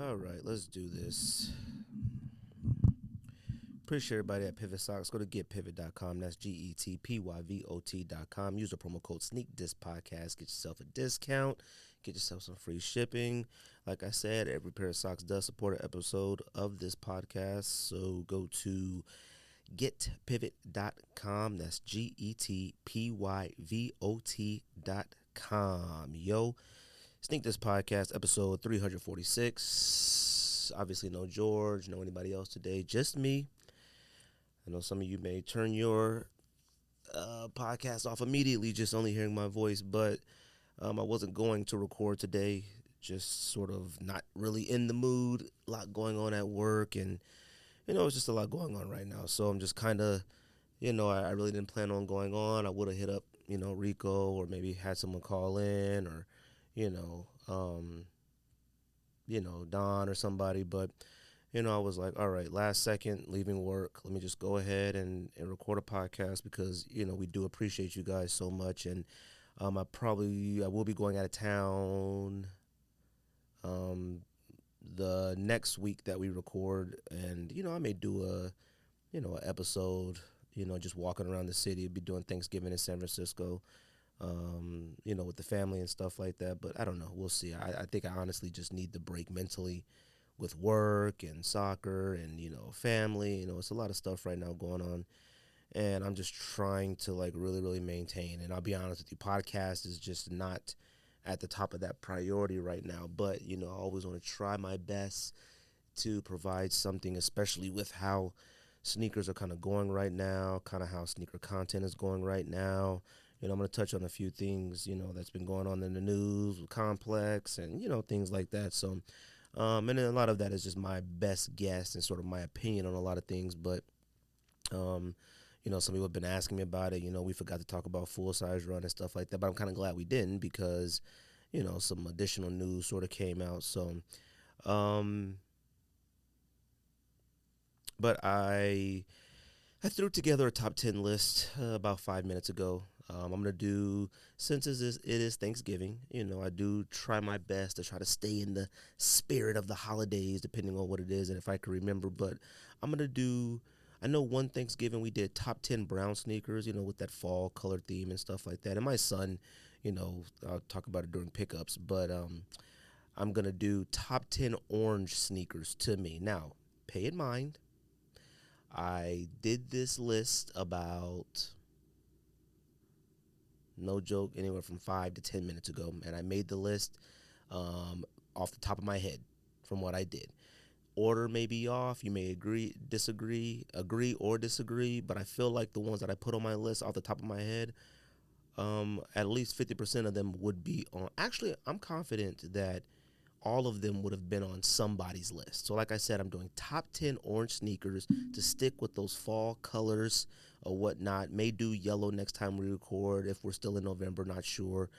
All right, let's do this. Appreciate everybody at Pivot Socks. Go to getpivot.com. That's GETPYVOT.com. Use the promo code Sneak This Podcast. Get yourself a discount. Get yourself some free shipping. Like I said, every pair of socks does support an episode of this podcast. So go to getpivot.com. That's GETPYVOT.com. Yo, Sneak This Podcast, episode 346. Obviously, no George, no anybody else today, just me. I know some of you may turn your podcast off immediately just only hearing my voice, but I wasn't going to record today. Just sort of not really in the mood. A lot going on at work, and it's just a lot going on right now. So I'm just kind of, I really didn't plan on going on. I would have hit up, Rico, or maybe had someone call in, or, you know, um, Don or somebody, but I was like, all right, last second, leaving work, let me just go ahead and record a podcast because, we do appreciate you guys so much. And I will be going out of town um, the next week that we record. And, I may do an episode, just walking around the city, be doing Thanksgiving in San Francisco, with the family and stuff like that. But I don't know. We'll see. I think I honestly just need the break mentally with work and soccer and family. It's a lot of stuff right now going on, and I'm just trying to like really maintain. And I'll be honest with you, podcast is just not at the top of that priority right now, but I always want to try my best to provide something, especially with how sneakers are kind of going right now, kind of how sneaker content is going right now. I'm going to touch on a few things that's been going on in the news with Complex and things like that. So and then a lot of that is just my best guess and sort of my opinion on a lot of things. But, some people have been asking me about it. We forgot to talk about full size run and stuff like that. But I'm kind of glad we didn't because, some additional news sort of came out. So, but I threw together a top 10 list about 5 minutes ago. I'm going to do, since it is Thanksgiving, I do try my best to try to stay in the spirit of the holidays, depending on what it is and if I can remember. But I'm going to do, I know one Thanksgiving we did top 10 brown sneakers, with that fall color theme and stuff like that. And my son, I'll talk about it during pickups, but I'm going to do top 10 orange sneakers to me. Now, pay in mind, I did this list about, no joke, anywhere from 5 to 10 minutes ago, and I made the list off the top of my head from what I did. Order may be off. You may agree or disagree, but I feel like the ones that I put on my list off the top of my head, at least 50% of them would be on. Actually, I'm confident that all of them would have been on somebody's list. So like I said, I'm doing top 10 orange sneakers to stick with those fall colors or whatnot. May do yellow next time we record if we're still in November, not sure.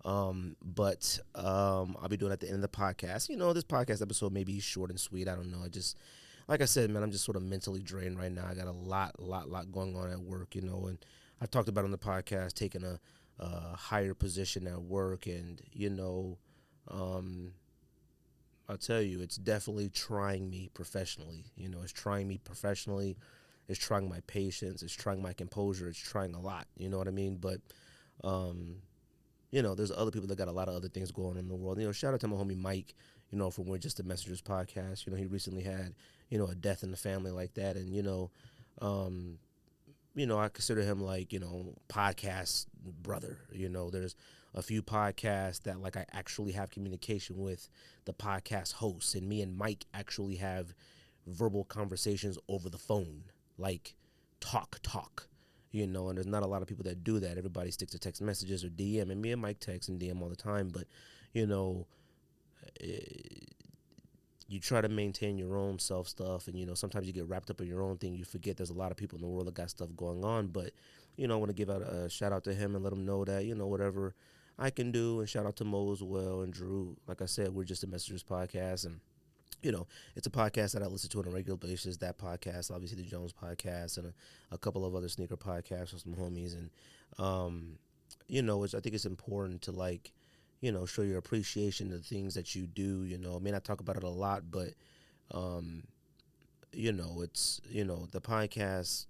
But I'll be doing it at the end of the podcast. This podcast episode may be short and sweet. I don't know. Like I said, man, I'm just sort of mentally drained right now. I got a lot going on at work, and I've talked about on the podcast taking a higher position at work, and I'll tell you, it's definitely trying me professionally. It's trying me professionally. It's trying my patience. It's trying my composure. It's trying a lot. You know what I mean? But, there's other people that got a lot of other things going on in the world. Shout out to my homie Mike, from We're Just the Messengers podcast. He recently had, a death in the family like that. And, I consider him like, podcast brother. There's a few podcasts that like I actually have communication with the podcast hosts, and me and Mike actually have verbal conversations over the phone, like talk, and there's not a lot of people that do that. Everybody sticks to text messages or DM, and me and Mike text and DM all the time, but, you try to maintain your own self stuff, and sometimes you get wrapped up in your own thing. You forget there's a lot of people in the world that got stuff going on. But I want to give out a shout out to him and let him know that whatever I can do. And shout out to Mo as well and Drew. Like I said, We're Just a Messengers podcast, and it's a podcast that I listen to on a regular basis. That podcast, obviously the Jones podcast, and a couple of other sneaker podcasts with some homies. And I think it's important to like show your appreciation to the things that you do. I may not talk about it a lot, but um, it's the podcast.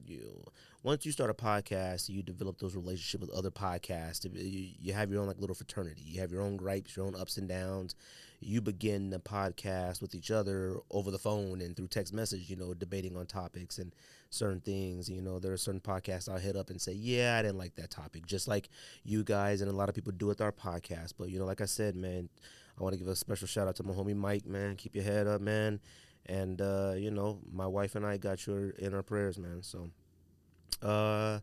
You once you start a podcast, you develop those relationships with other podcasts. You have your own like little fraternity. You have your own gripes, your own ups and downs. You begin the podcast with each other over the phone and through text message. Debating on topics and certain things. There are certain podcasts I'll hit up and say, yeah, I didn't like that topic, just like you guys and a lot of people do with our podcast. But like I said, man, I want to give a special shout out to my homie Mike, man. Keep your head up, man. And my wife and I got you in our prayers, man. So uh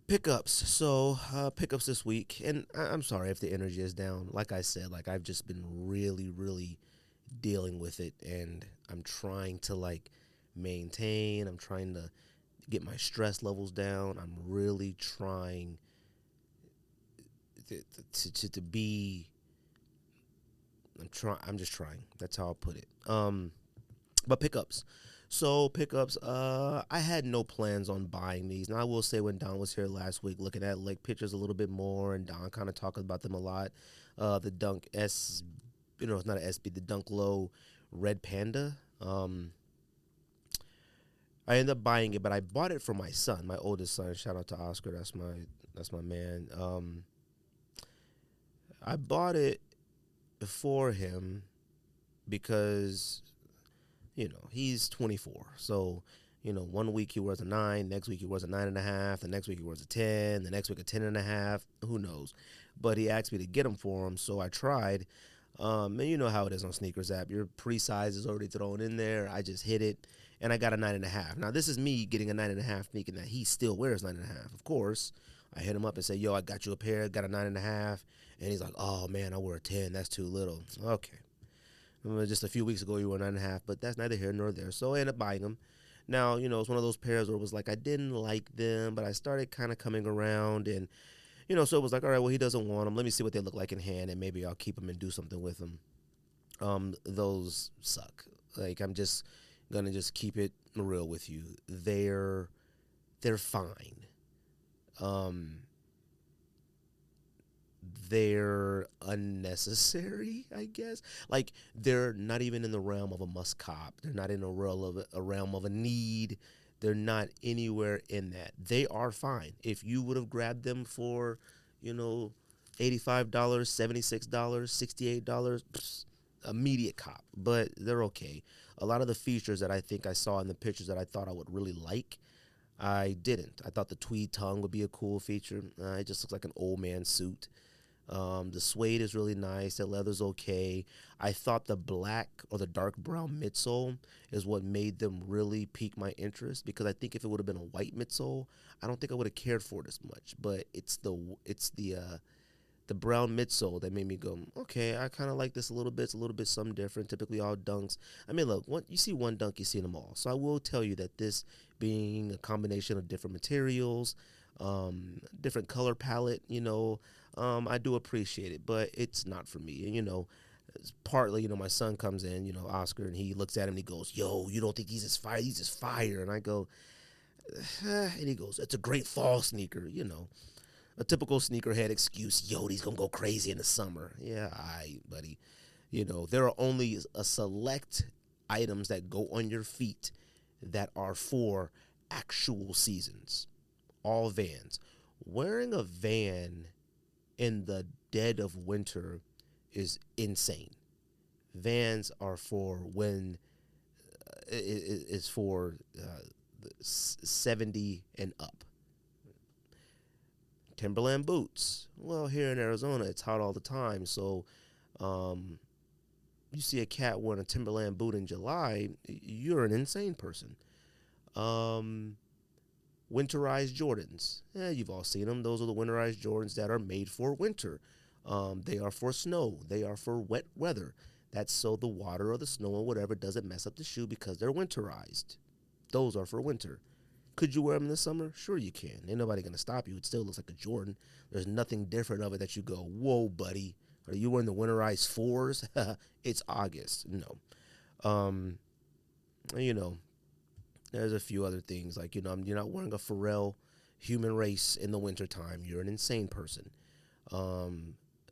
pickups. So pickups this week. And I'm sorry if the energy is down. Like I said, like I've just been really, really dealing with it, and I'm trying to like maintain. I'm trying to get my stress levels down. I'm really trying to be. I'm just trying. That's how I'll put it. But pickups. So pickups. I had no plans on buying these. Now I will say when Don was here last week, looking at like pictures a little bit more, and Don kind of talking about them a lot. The Dunk S, it's not an SB. The Dunk Low Red Panda. I ended up buying it, but I bought it for my son, my oldest son. Shout out to Oscar. That's my man. I bought it for him because he's 24. So, one week he wears a 9, next week he wears a 9.5, the next week he wears a 10, the next week a 10.5. Who knows? But he asked me to get him for him, so I tried. And you know how it is on Sneakers app. Your pre-size is already thrown in there. I just hit it, and I got a 9.5. Now, this is me getting a 9.5, thinking that he still wears 9.5. Of course, I hit him up and say, yo, I got you a pair, got a 9.5. And he's like, oh, man, I wear a 10. That's too little. Okay. Just a few weeks ago, you were 9.5, but that's neither here nor there. So I ended up buying them. Now, it's one of those pairs where it was like I didn't like them, but I started kind of coming around. And, so it was like, all right, well, he doesn't want them. Let me see what they look like in hand, and maybe I'll keep them and do something with them. Those suck. Like, I'm just going to just keep it real with you. They're fine. They're unnecessary, I guess. Like, they're not even in the realm of a must cop. They're not in a realm of a need. They're not anywhere in that. They are fine. If you would have grabbed them for, $85, $76, $68, immediate cop. But they're okay. A lot of the features that I think I saw in the pictures that I thought I would really like, I didn't. I thought the tweed tongue would be a cool feature. It just looks like an old man suit. The suede is really nice. The leather's okay. I thought the black or the dark brown midsole is what made them really pique my interest, because I think if it would have been a white midsole, I don't think I would have cared for it as much. But it's the brown midsole that made me go, okay, I kind of like this a little bit. It's a little bit something different. Typically all dunks. I mean, look, you see one dunk, you see them all. So I will tell you that this being a combination of different materials, different color palette, I do appreciate it, but it's not for me. And, it's partly, my son comes in, Oscar, and he looks at him and he goes, yo, you don't think these is fire? These is fire. And I go, and he goes, it's a great fall sneaker, a typical sneakerhead excuse. Yo, these gonna go crazy in the summer. Yeah, buddy. There are only a select items that go on your feet that are for actual seasons. All Vans. Wearing a Van in the dead of winter is insane. Vans are for when it's for 70 and up. Timberland boots. Well, here in Arizona, it's hot all the time. So, you see a cat wearing a Timberland boot in July, you're an insane person. Winterized Jordans. Yeah, you've all seen them. Those are the winterized Jordans that are made for winter. They are for snow. They are for wet weather. That's so the water or the snow or whatever doesn't mess up the shoe because they're winterized. Those are for winter. Could you wear them in the summer? Sure you can. Ain't nobody going to stop you. It still looks like a Jordan. There's nothing different of it that you go, whoa, buddy. Are you wearing the winterized 4s? It's August. No. There's a few other things. Like, you're not wearing a Pharrell Human Race in the wintertime. You're an insane person.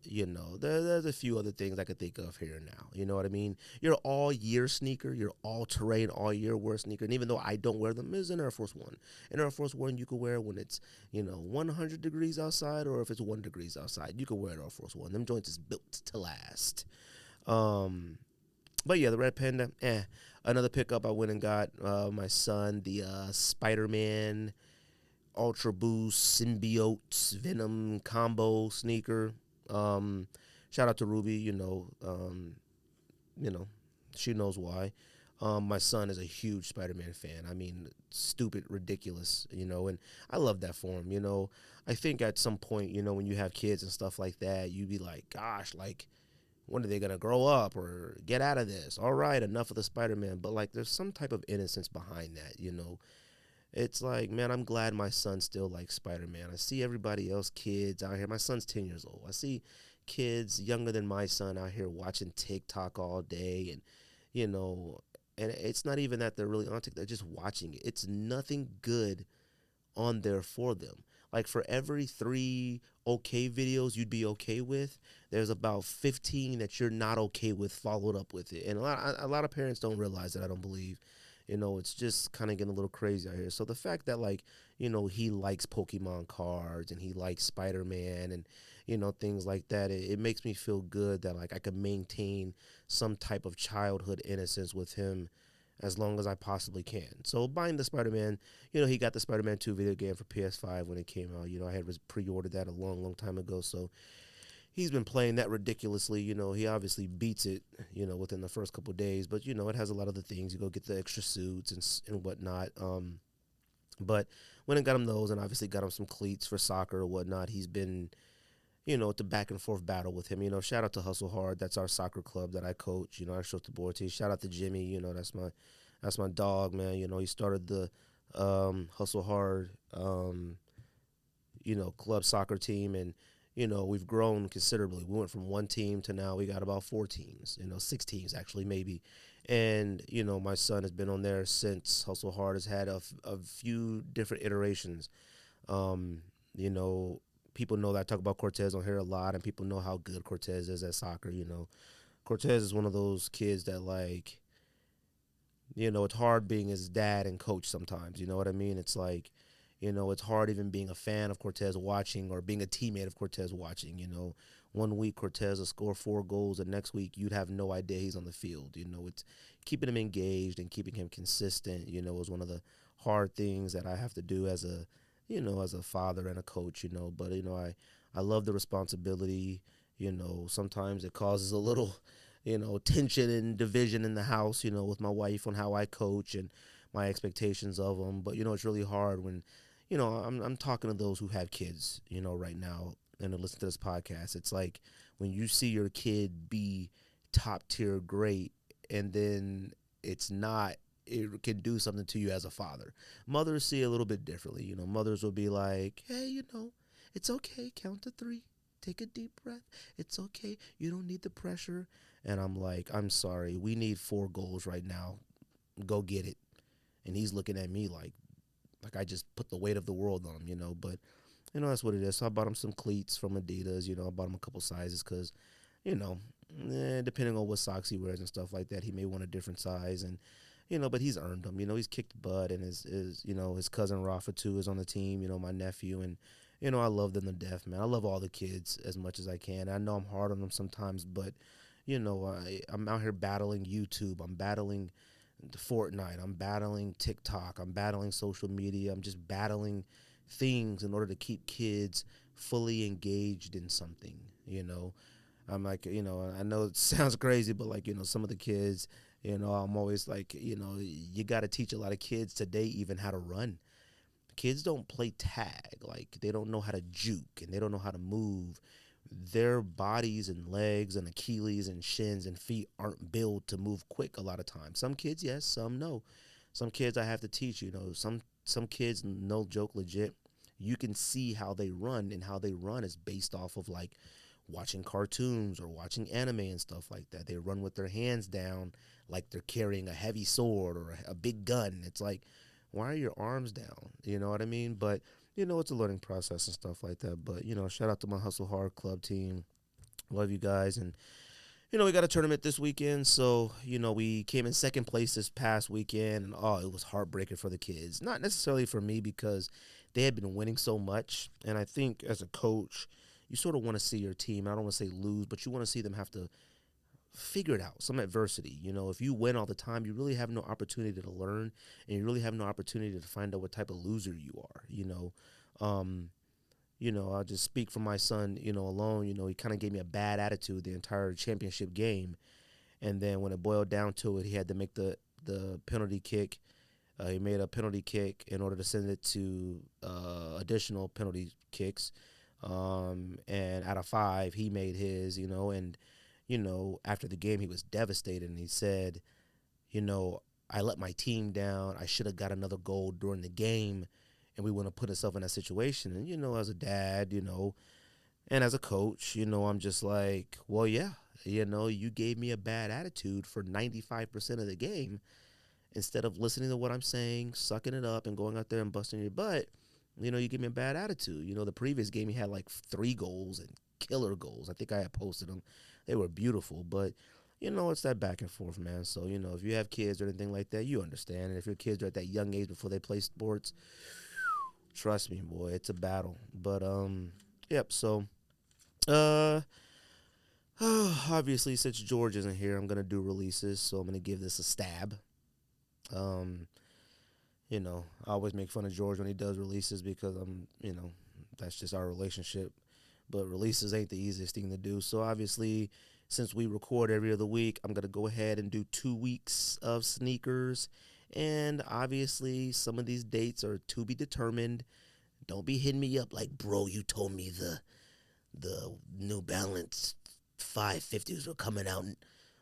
there's a few other things I could think of here and now. You know what I mean? You're all year sneaker. You're all terrain, all year wear sneaker. And even though I don't wear them, is an Air Force One. An Air Force One you can wear when it's 100 degrees outside, or if it's 1 degrees outside, you can wear an Air Force One. Them joints is built to last. Um, but yeah, the Red Panda. Another pickup I went and got my son the Spider Man Ultra Boost Symbiote Venom combo sneaker. Um, Shout out to Ruby. You know, she knows why. My son is a huge Spider-Man fan. I mean, stupid, ridiculous, and I love that for him. I think at some point, when you have kids and stuff like that, you'd be like, gosh, like, when are they gonna grow up or get out of this? All right, enough of the Spider-Man. But like, there's some type of innocence behind that. It's like, man, I'm glad my son still likes Spider-Man. I see everybody else, kids out here. My son's 10 years old. I see kids younger than my son out here watching TikTok all day, you know, and it's not even that they're really on TikTok, they're just watching it. It's nothing good on there for them. Like, for every three okay videos you'd be okay with, there's about 15 that you're not okay with followed up with it. And a lot of parents don't realize that, I don't believe. It's just kind of getting a little crazy out here. So the fact that, like, he likes Pokemon cards and he likes Spider-Man and, things like that, it makes me feel good that, like, I can maintain some type of childhood innocence with him as long as I possibly can. So buying the Spider-Man, he got the Spider-Man 2 video game for PS5 when it came out. I had pre-ordered that a long, long time ago. So he's been playing that ridiculously. He obviously beats it, within the first couple of days. But, it has a lot of the things. You go get the extra suits and whatnot. But when I got him those, and obviously got him some cleats for soccer or whatnot, he's been, it's a back and forth battle with him. Shout out to Hustle Hard. That's our soccer club that I coach. I show the board team. Shout out to Jimmy. That's my dog, man. He started the Hustle Hard, club soccer team, and we've grown considerably. We went from one team to now we got about 4 teams, 6 teams actually, maybe. And, my son has been on there since. Hustle Hard has had a few different iterations. Um, you know, People know that I talk about Cortez on here a lot, and people know how good Cortez is at soccer. Cortez is one of those kids that, like, it's hard being his dad and coach sometimes. You know what I mean? It's like, it's hard even being a fan of Cortez watching, or being a teammate of Cortez watching. One week Cortez will score 4 goals, and next week you'd have no idea he's on the field. It's keeping him engaged and keeping him consistent, is one of the hard things that I have to do as a father and a coach. But, I love the responsibility. Sometimes it causes a little, tension and division in the house, with my wife on how I coach and my expectations of them. But, it's really hard when, I'm talking to those who have kids, right now, and listen to this podcast. It's like when you see your kid be top tier great, and then it's not, it can do something to you as a father. Mothers see it a little bit differently. Mothers will be like, hey, it's okay. Count to 3. Take a deep breath. It's okay. You don't need the pressure. And I'm like, I'm sorry. We need 4 goals right now. Go get it. And he's looking at me like I just put the weight of the world on him, But, that's what it is. So I bought him some cleats from Adidas. I bought him a couple sizes because, depending on what socks he wears and stuff like that, he may want a different size. And, but he's earned them. He's kicked butt, and his cousin Raffle too is on the team. My nephew, and I love them to death, man. I love all the kids as much as I can. I know I'm hard on them sometimes, but I'm out here battling YouTube. I'm battling Fortnite. I'm battling TikTok. I'm battling social media. I'm just battling things in order to keep kids fully engaged in something. I'm like, I know it sounds crazy, but like, some of the kids, I'm always like, you got to teach a lot of kids today even how to run. Kids don't play tag. Like, they don't know how to juke, and they don't know how to move. Their bodies and legs and Achilles and shins and feet aren't built to move quick a lot of times. Some kids, yes, some no. Some kids I have to teach, some kids, no joke, legit, you can see how they run, and how they run is based off of, like, watching cartoons or watching anime and stuff like that. They run with their hands down like they're carrying a heavy sword or a big gun. It's like, why are your arms down? You know what I mean? But, it's a learning process and stuff like that. But, shout out to my Hustle Hard Club team. Love you guys. And, we got a tournament this weekend. So, we came in second place this past weekend. And, oh, it was heartbreaking for the kids. Not necessarily for me because they had been winning so much. And I think as a coach, you sort of want to see your team, I don't want to say lose, but you want to see them have to figure it out, some adversity. If you win all the time, you really have no opportunity to learn, and you really have no opportunity to find out what type of loser you are. I'll just speak for my son, alone. He kind of gave me a bad attitude the entire championship game. And then when it boiled down to it, he had to make the penalty kick. He made a penalty kick in order to send it to additional penalty kicks. And out of 5, he made his, and after the game, he was devastated, and he said, I let my team down. I should have got another goal during the game, and we wouldn't have put ourselves in that situation. And, as a dad, and as a coach, I'm just like, well, yeah, you gave me a bad attitude for 95% of the game instead of listening to what I'm saying, sucking it up, and going out there and busting your butt. You give me a bad attitude. The previous game, he had like 3 goals and killer goals. I think I had posted them. They were beautiful, but, it's that back and forth, man. So, if you have kids or anything like that, you understand. And if your kids are at that young age before they play sports, trust me, boy, it's a battle. But, yep, so, obviously, since George isn't here, I'm going to do releases, so I'm going to give this a stab. I always make fun of George when he does releases because that's just our relationship. But releases ain't the easiest thing to do. So obviously, since we record every other week, I'm going to go ahead and do 2 weeks of sneakers. And obviously, some of these dates are to be determined. Don't be hitting me up like, bro, you told me the New Balance 550s were coming out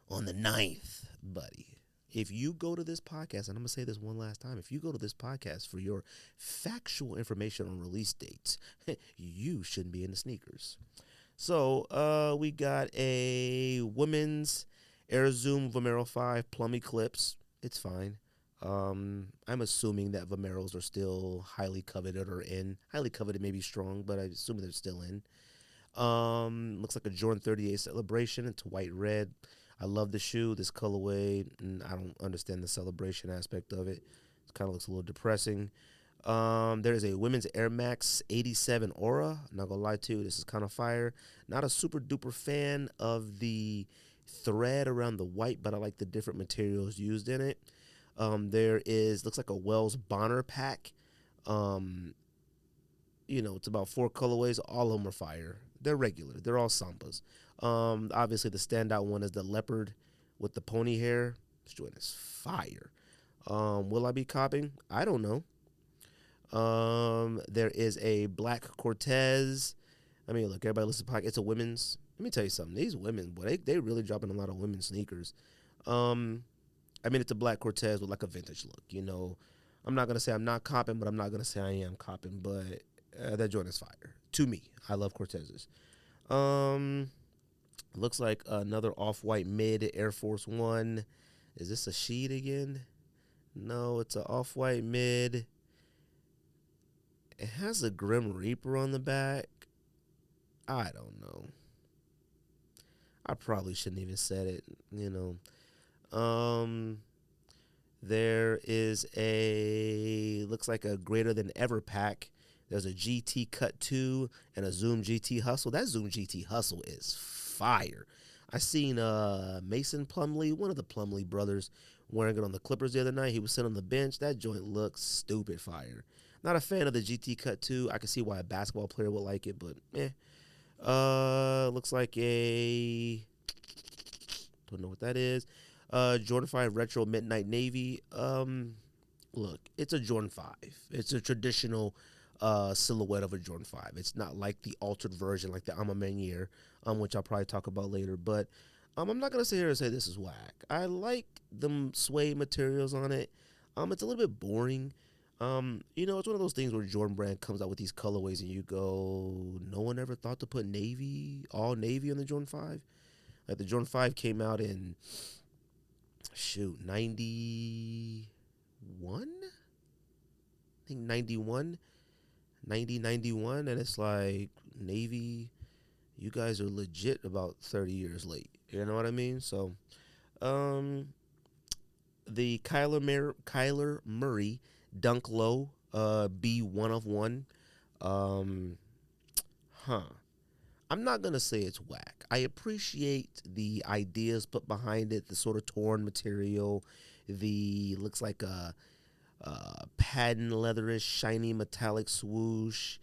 on the 9th, buddy. If you go to this podcast, and I'm going to say this one last time, if you go to this podcast for your factual information on release dates, you shouldn't be in the sneakers. So we got a women's Air Zoom Vomero 5 Plum Eclipse. It's fine. I'm assuming that Vomeros are still highly coveted or in. Highly coveted may be strong, but I assume they're still in. Looks like a Jordan 38 Celebration. It's white red. I love the shoe, this colorway, and I don't understand the celebration aspect of it. It kind of looks a little depressing. There is a women's Air Max 87 Aura. I'm not going to lie to you, this is kind of fire. Not a super duper fan of the thread around the white, but I like the different materials used in it. Looks like a Wells Bonner pack. It's about 4 colorways. All of them are fire. They're regular. They're all Sambas. Obviously, the standout one is the leopard with the pony hair. This joint is fire. Will I be copping? I don't know. There is a black Cortez. I mean, look, everybody listens to podcast. It's a women's. Let me tell you something. These women, boy, they really dropping a lot of women's sneakers. It's a black Cortez with like a vintage look. I'm not going to say I'm not copping, but I'm not going to say I am copping. But that joint is fire. To me, I love Cortezes. Looks like another off-white mid Air Force One. Is this a sheet again? No, it's an off-white mid. It has a Grim Reaper on the back. I don't know. I probably shouldn't even said it, There is looks like a greater than ever pack. There's a GT Cut 2 and a Zoom GT Hustle. That Zoom GT Hustle is fire. I seen Mason Plumlee, one of the Plumlee brothers, wearing it on the Clippers the other night. He was sitting on the bench. That joint looks stupid fire. Not a fan of the GT Cut 2. I can see why a basketball player would like it, but looks like don't know what that is. Jordan 5 Retro Midnight Navy. Look, it's a Jordan 5. It's a traditional silhouette of a Jordan 5. It's not like the altered version, like the Ama Manier, which I'll probably talk about later. But I'm not going to sit here and say this is whack. I like the suede materials on it. It's a little bit boring. It's one of those things where Jordan Brand comes out with these colorways and you go, no one ever thought to put all navy on the Jordan 5? Like the Jordan 5 came out in, 91? I think 91, 90, 91, and it's like navy, you guys are legit about 30 years late. You know what I mean? So, um, the Kyler Murray Dunk Low, B one of one. Um, huh. I'm not gonna say it's whack. I appreciate the ideas put behind it, the sort of torn material, the looks like a patent leatherish, shiny metallic swoosh.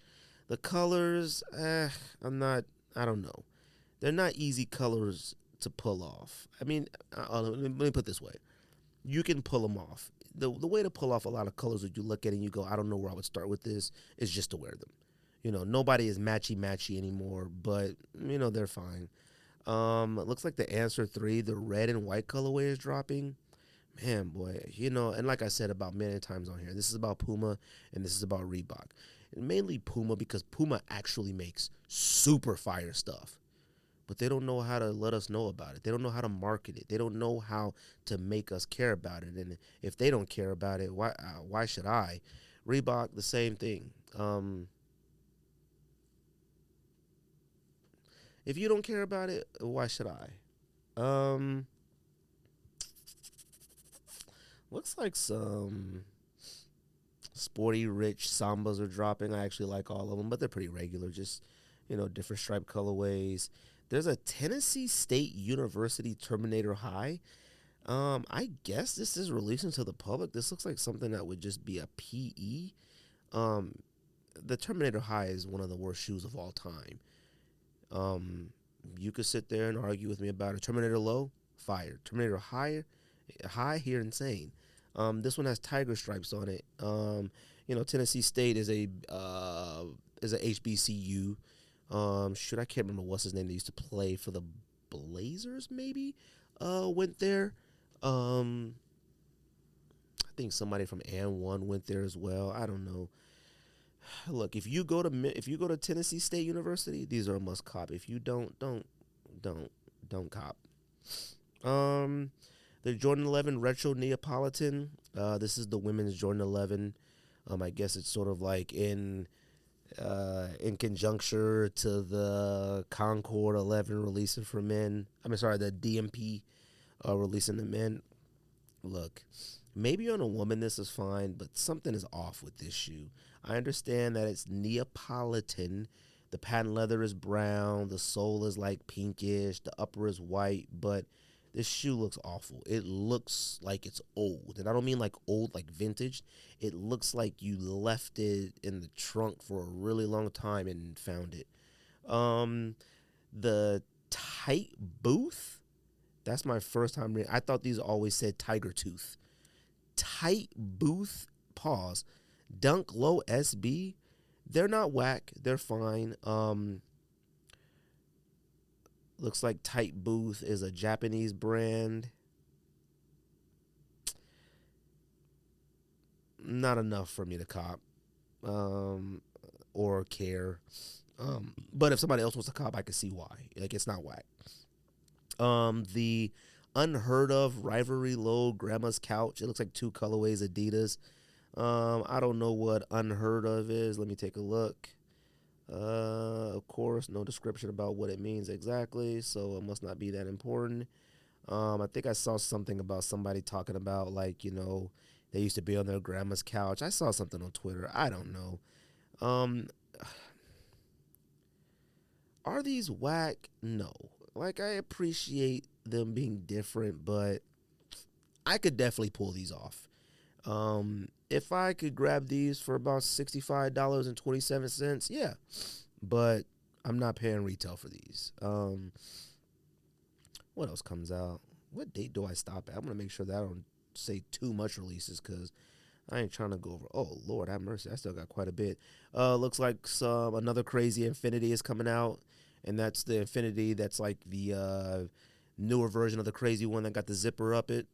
The colors, I'm not. I don't know. They're not easy colors to pull off. I mean, let me put it this way: you can pull them off. The way to pull off a lot of colors that you look at and you go, I don't know where I would start with this, is just to wear them. Nobody is matchy anymore, but they're fine. It looks like the Answer 3, the red and white colorway is dropping. Man, boy, and like I said about many times on here, this is about Puma and this is about Reebok. And mainly Puma because Puma actually makes super fire stuff. But they don't know how to let us know about it. They don't know how to market it. They don't know how to make us care about it. And if they don't care about it, why should I? Reebok, the same thing. If you don't care about it, why should I? Looks like some sporty rich Sambas are dropping. I actually like all of them, but they're pretty regular. Just, different stripe colorways. There's a Tennessee State University Terminator High. I guess this is releasing to the public. This looks like something that would just be a PE. Um, the Terminator High is one of the worst shoes of all time. You could sit there and argue with me about it. Terminator Low, fire. Terminator High here, insane. This one has tiger stripes on it. Tennessee State is a HBCU. I can't remember what's his name. They used to play for the Blazers, maybe. Went there. I think somebody from AND1 went there as well. I don't know. Look, if you go to Tennessee State University, these are a must cop. If you don't cop. The Jordan 11 Retro Neapolitan. This is the women's Jordan 11. I guess it's sort of like in conjuncture to the Concord 11 releasing for men. The DMP releasing the men. Look, maybe on a woman this is fine, but something is off with this shoe. I understand that it's Neapolitan. The patent leather is brown. The sole is like pinkish. The upper is white, but this shoe looks awful. It looks like it's old. And I don't mean like old, like vintage. It looks like you left it in the trunk for a really long time and found it. The Tight Booth. That's my first time reading. I thought these always said Tiger Tooth. Tight Booth, pause. Dunk Low SB. They're not whack. They're fine. Looks like Tight Booth is a Japanese brand. Not enough for me to cop or care. But if somebody else wants to cop, I can see why. Like, it's not whack. The Unheard Of Rivalry Low Grandma's Couch. It looks like two colorways Adidas. I don't know what Unheard Of is. Let me take a look. Of course, no description about what it means exactly, so it must not be that important. I think I saw something about somebody talking about, like, they used to be on their grandma's couch. I saw something on Twitter. I don't know. Are these whack? No. Like, I appreciate them being different, but I could definitely pull these off. If I could grab these for about $65.27, yeah. But I'm not paying retail for these. What else comes out? What date do I stop at? I'm going to make sure that I don't say too much releases because I ain't trying to go over. Oh, Lord, have mercy. I still got quite a bit. Looks like another crazy Infinity is coming out. And that's the Infinity that's like the newer version of the crazy one that got the zipper up it.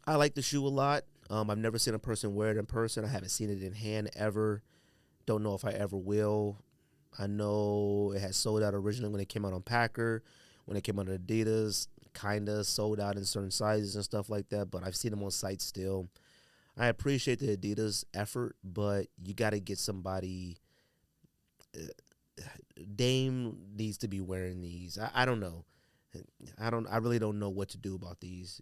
I like the shoe a lot. I've never seen a person wear it in person. I haven't seen it in hand ever. Don't know if I ever will. I know it had sold out originally when it came out on Packer. When it came out on Adidas, kind of sold out in certain sizes and stuff like that. But I've seen them on sites still. I appreciate the Adidas effort, but you got to get somebody Dame needs to be wearing these. I don't know. I really don't know what to do about these.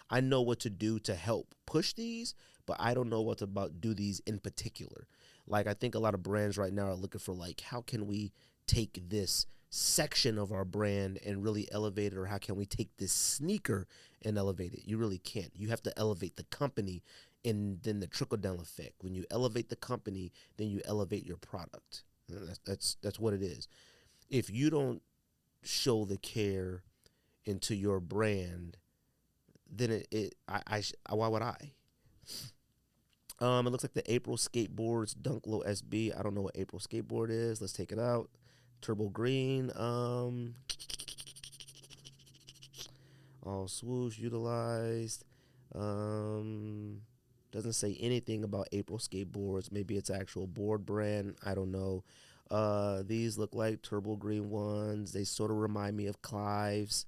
I know what to do to help push these, but I don't know what to about do these in particular. Like, I think a lot of brands right now are looking for, like, how can we take this section of our brand and really elevate it, or how can we take this sneaker and elevate it? You really can't. You have to elevate the company, and then the trickle down effect. When you elevate the company, then you elevate your product. That's what it is. If you don't show the care into your brand, then why would I? It looks like the April Skateboards Dunk Low SB. I don't know what April Skateboard is. Let's take it out. Turbo green. All swoosh utilized. Doesn't say anything about April Skateboards. Maybe it's actual board brand. I don't know. These look like turbo green ones. They sort of remind me of Clive's,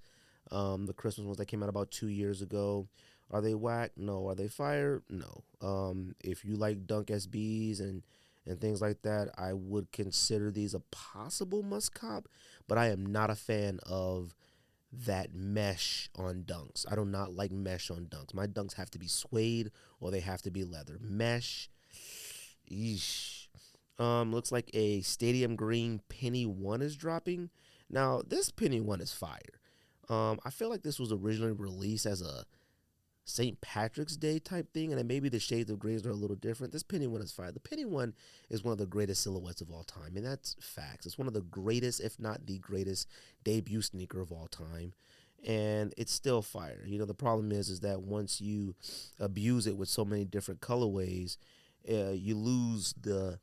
the Christmas ones that came out about 2 years ago. Are they whack? No. Are they fire? No. If you like Dunk SBs and things like that, I would consider these a possible must cop, but I am not a fan of that mesh on dunks. I do not like mesh on dunks. My dunks have to be suede or they have to be leather. Mesh, yeesh. Looks like a stadium green penny one is dropping. Now, this penny one is fire. I feel like this was originally released as a St. Patrick's Day type thing, and then maybe the shades of grays are a little different. This penny one is fire. The penny one is one of the greatest silhouettes of all time, and that's facts. It's one of the greatest, if not the greatest, debut sneaker of all time, and it's still fire. The problem is that once you abuse it with so many different colorways, you lose the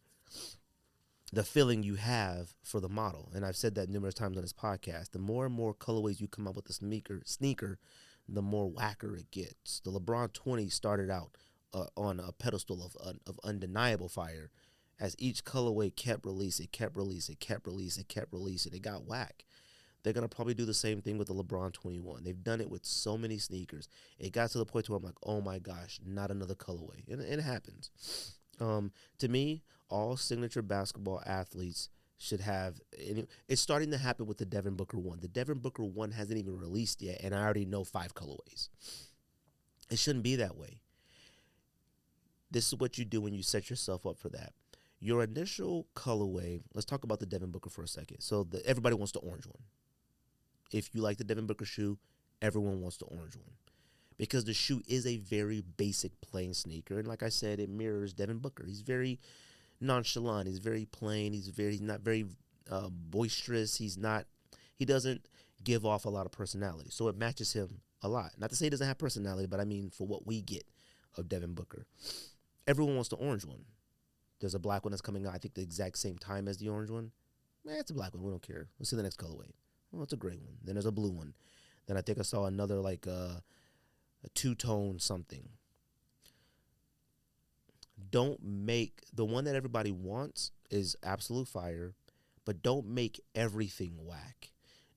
feeling you have for the model. And I've said that numerous times on this podcast. The more and more colorways you come up with a sneaker, the more whacker it gets. The LeBron 20 started out on a pedestal of undeniable fire. As each colorway kept releasing, it got whack. They're going to probably do the same thing with the LeBron 21. They've done it with so many sneakers. It got to the point where I'm like, oh my gosh, not another colorway. And it happens. To me, all signature basketball athletes should have. It's starting to happen with the Devin Booker 1. The Devin Booker 1 hasn't even released yet, and I already know 5 colorways. It shouldn't be that way. This is what you do when you set yourself up for that. Your initial colorway, let's talk about the Devin Booker for a second. So everybody wants the orange one. If you like the Devin Booker shoe, everyone wants the orange one. Because the shoe is a very basic plain sneaker. And like I said, it mirrors Devin Booker. He's very nonchalant. He's very plain. He's not very boisterous. He doesn't give off a lot of personality. So it matches him a lot. Not to say he doesn't have personality, but I mean for what we get of Devin Booker. Everyone wants the orange one. There's a black one that's coming out, I think, the exact same time as the orange one. It's a black one. We don't care. Let's see the next colorway. Well, it's a gray one. Then there's a blue one. Then I think I saw another like a two-tone something. Don't make the one that everybody wants is absolute fire, but don't make everything whack.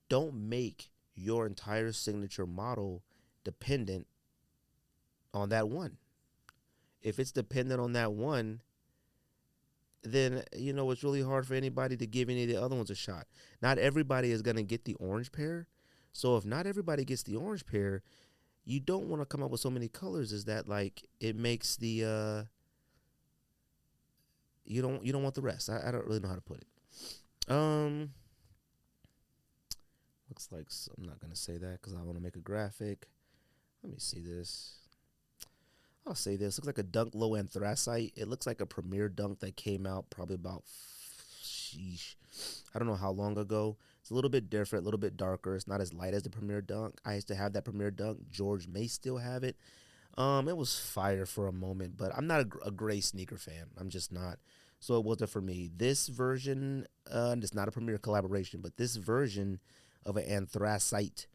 Don't make your entire signature model dependent on that one. If it's dependent on that one, then it's really hard for anybody to give any of the other ones a shot. Not everybody is going to get the orange pair. So if not everybody gets the orange pair, you don't want to come up with so many colors. Is that like it makes the you don't want the rest. I don't really know how to put it. Looks like I'm not gonna say that because I want to make a graphic. Let me see this. I'll say this. Looks like a Dunk Low Anthracite. It looks like a Premier Dunk that came out probably about, I don't know how long ago. It's a little bit different, a little bit darker. It's not as light as the Premier Dunk. I used to have that Premier Dunk. George may still have it. It was fire for a moment, but I'm not a gray sneaker fan. I'm just not. So it wasn't for me. This version, it's not a Premier collaboration, but this version of an Anthracite,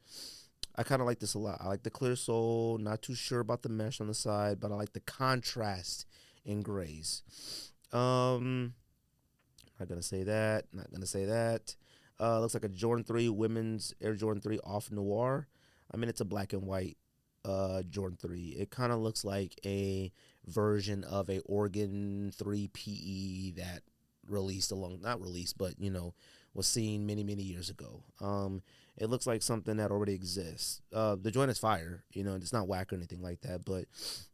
I kind of like this a lot. I like the clear sole. Not too sure about the mesh on the side, but I like the contrast in grays. Not going to say that. Looks like a Jordan 3 women's Air Jordan 3 Off Noir. I mean, it's a black and white Jordan 3. It kind of looks like a version of a Oregon 3 PE that released along, not released, but was seen many many years ago. It looks like something that already exists. The joint is fire, it's not whack or anything like that, but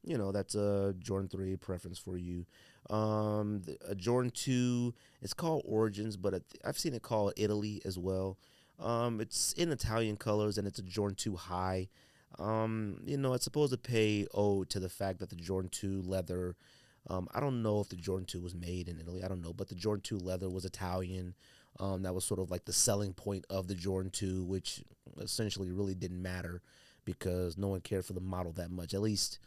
that's a Jordan 3 preference for you. A Jordan 2, it's called Origins, but I've seen it called Italy as well. It's in Italian colors and it's a Jordan 2 high. It's supposed to pay ode to the fact that the Jordan 2 leather, I don't know if the Jordan 2 was made in Italy. I don't know, but the Jordan 2 leather was Italian. That was sort of like the selling point of the Jordan 2, which essentially really didn't matter because no one cared for the model that much, at least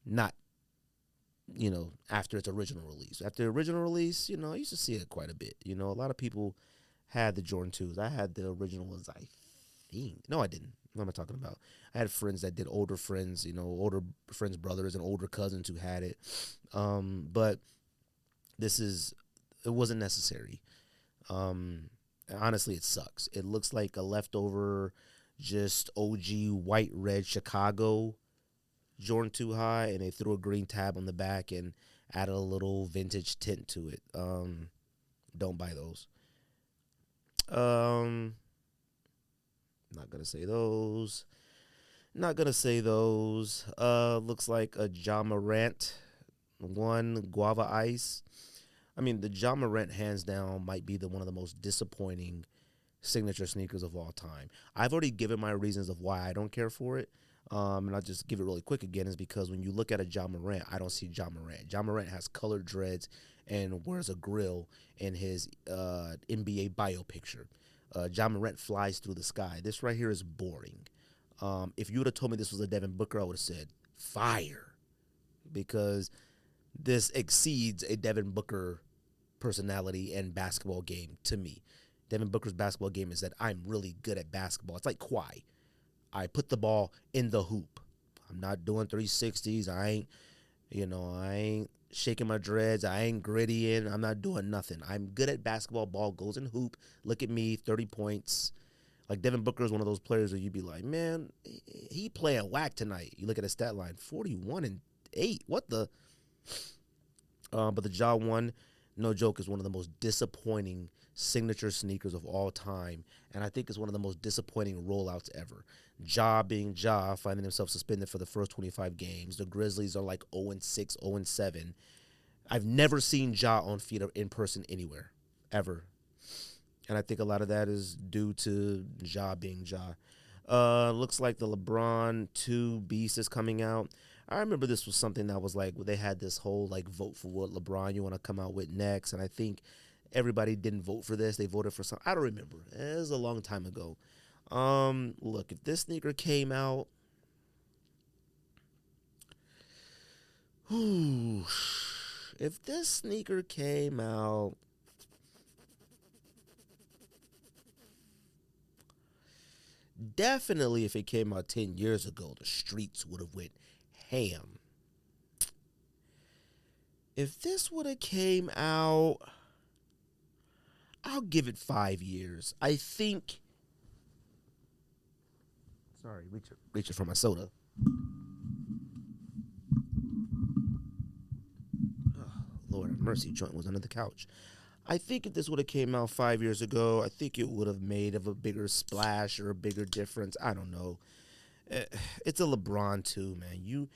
not, after its original release. After the original release, I used to see it quite a bit. A lot of people had the Jordan 2s. I had the original ones, I think. No, I didn't. What am I talking about? I had friends that did, older friends, older friends' brothers and older cousins who had it. But it wasn't necessary. Honestly, it sucks. It looks like a leftover, just OG white red Chicago Jordan 2 high, and they threw a green tab on the back and added a little vintage tint to it. Don't buy those. Not gonna say those. Not gonna say those. Looks like a Ja Morant 1 Guava Ice. I mean, the Ja Morant, hands down, might be one of the most disappointing signature sneakers of all time. I've already given my reasons of why I don't care for it. And I'll just give it really quick again, is because when you look at a Ja Morant, I don't see Ja Morant. Ja Morant has colored dreads and wears a grill in his NBA bio picture. Ja Morant flies through the sky. This right here is boring. If you would have told me this was a Devin Booker, I would have said fire, because this exceeds a Devin Booker personality and basketball game to me. Devin Booker's basketball game is that I'm really good at basketball. It's like Kawhi. I put the ball in the hoop. I'm not doing 360s. I ain't shaking my dreads. I ain't grittying. I'm not doing nothing. I'm good at basketball. Ball goes in hoop. Look at me, 30 points. Like, Devin Booker is one of those players where you'd be like, man, he playing whack tonight. You look at his stat line, 41-8. What the? But the Ja 1, no joke, is one of the most disappointing signature sneakers of all time, and I think it's one of the most disappointing rollouts ever. Ja being Ja, finding himself suspended for the first 25 games. The Grizzlies are like 0-6, 0-7. I've never seen Ja on feet or in person anywhere, ever. And I think a lot of that is due to Ja being Ja. Looks like the LeBron 2 Beast is coming out. I remember this was something that was like, they had this whole like vote for what LeBron you want to come out with next, and I think everybody didn't vote for this. They voted for some. I don't remember. It was a long time ago. Look, if this sneaker came out, if this sneaker came out, definitely if it came out 10 years ago, the streets would have went ham. If this would have came out, I'll give it 5 years. I think. Sorry, reaching for my soda. Oh, Lord have mercy, joint was under the couch. I think if this would have came out 5 years ago, I think it would have made of a bigger splash or a bigger difference. I don't know. It's a LeBron too, man.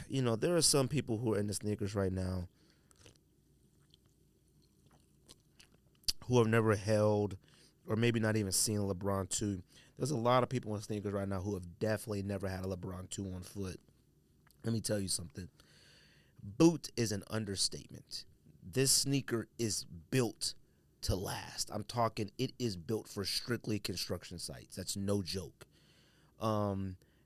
There are some people who are into sneakers right now who have never held or maybe not even seen a LeBron 2. There's a lot of people in sneakers right now who have definitely never had a LeBron 2 on foot. Let me tell you something. Boot is an understatement. This sneaker is built to last. I'm talking, it is built for strictly construction sites. That's no joke.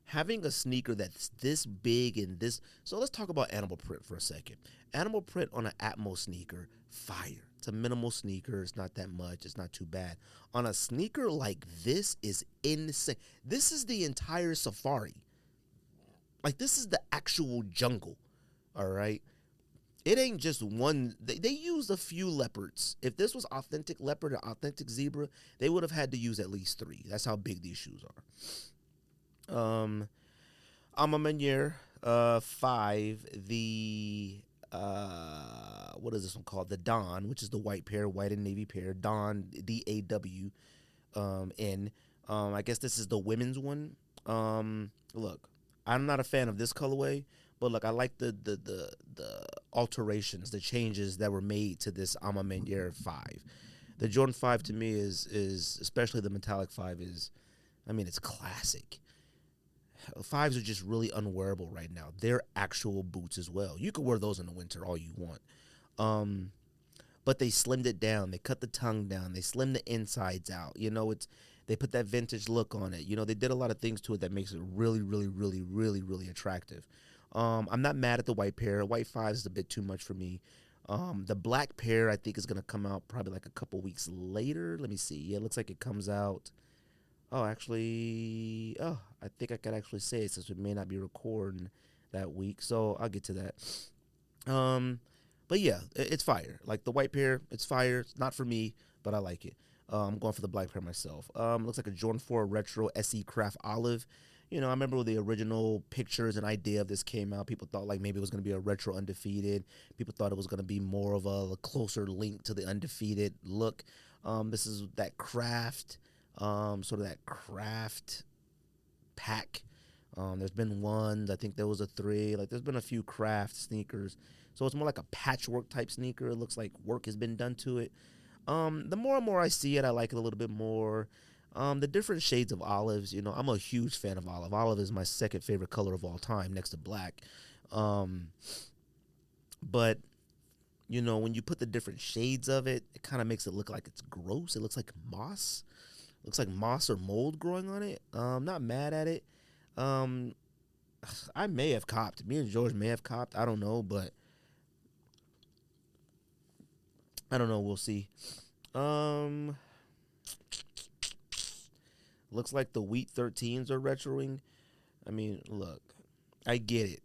Having a sneaker that's this big and this, so let's talk about animal print for a second. Animal print on an Atmos sneaker, fire. It's a minimal sneaker. It's not that much. It's not too bad. On a sneaker like this is insane. This is the entire safari. Like, this is the actual jungle. All right. It ain't just one. They used a few leopards. If this was authentic leopard or authentic zebra, they would have had to use at least 3. That's how big these shoes are. I'm a Meunier 5. The what is this one called? The Dawn, which is the white pair, white and navy pair. Dawn, DAW, N. I guess this is the women's one. Look, I'm not a fan of this colorway, but look, I like the alterations, the changes that were made to this Ama Meniere 5. The Jordan 5 to me is especially the metallic 5 is, I mean, it's classic. Fives are just really unwearable right now. They're actual boots as well. You could wear those in the winter all you want. Um, but they slimmed it down. They cut the tongue down. They slimmed the insides out. It's they put that vintage look on it. They did a lot of things to it that makes it really, really, really, really, really attractive. I'm not mad at the white pair. White fives is a bit too much for me. The black pair I think is gonna come out probably like a couple weeks later. Let me see. Yeah, it looks like it comes out. Oh, actually, I think I could actually say it since we may not be recording that week. So I'll get to that. Um, but yeah, it's fire. Like the white pair, it's fire. It's not for me, but I like it. I'm going for the black pair myself. Looks like a Jordan 4 Retro SE Craft Olive. I remember when the original pictures and idea of this came out, people thought like maybe it was going to be a retro Undefeated. People thought it was going to be more of a closer link to the Undefeated look. This is that craft, sort of that craft pack. There's been one, I think there was a 3. Like there's been a few craft sneakers. So it's more like a patchwork type sneaker. It looks like work has been done to it. The more and more I see it, I like it a little bit more. The different shades of olives, I'm a huge fan of olive. Olive is my second favorite color of all time next to black. But when you put the different shades of it, it kind of makes it look like it's gross. It looks like moss. Looks like moss or mold growing on it. Not mad at it. Um, I may have copped. Me and George may have copped. I don't know, but I don't know. We'll see. Um, Looks like the Wheat 13s are retroing. I mean, look, I get it.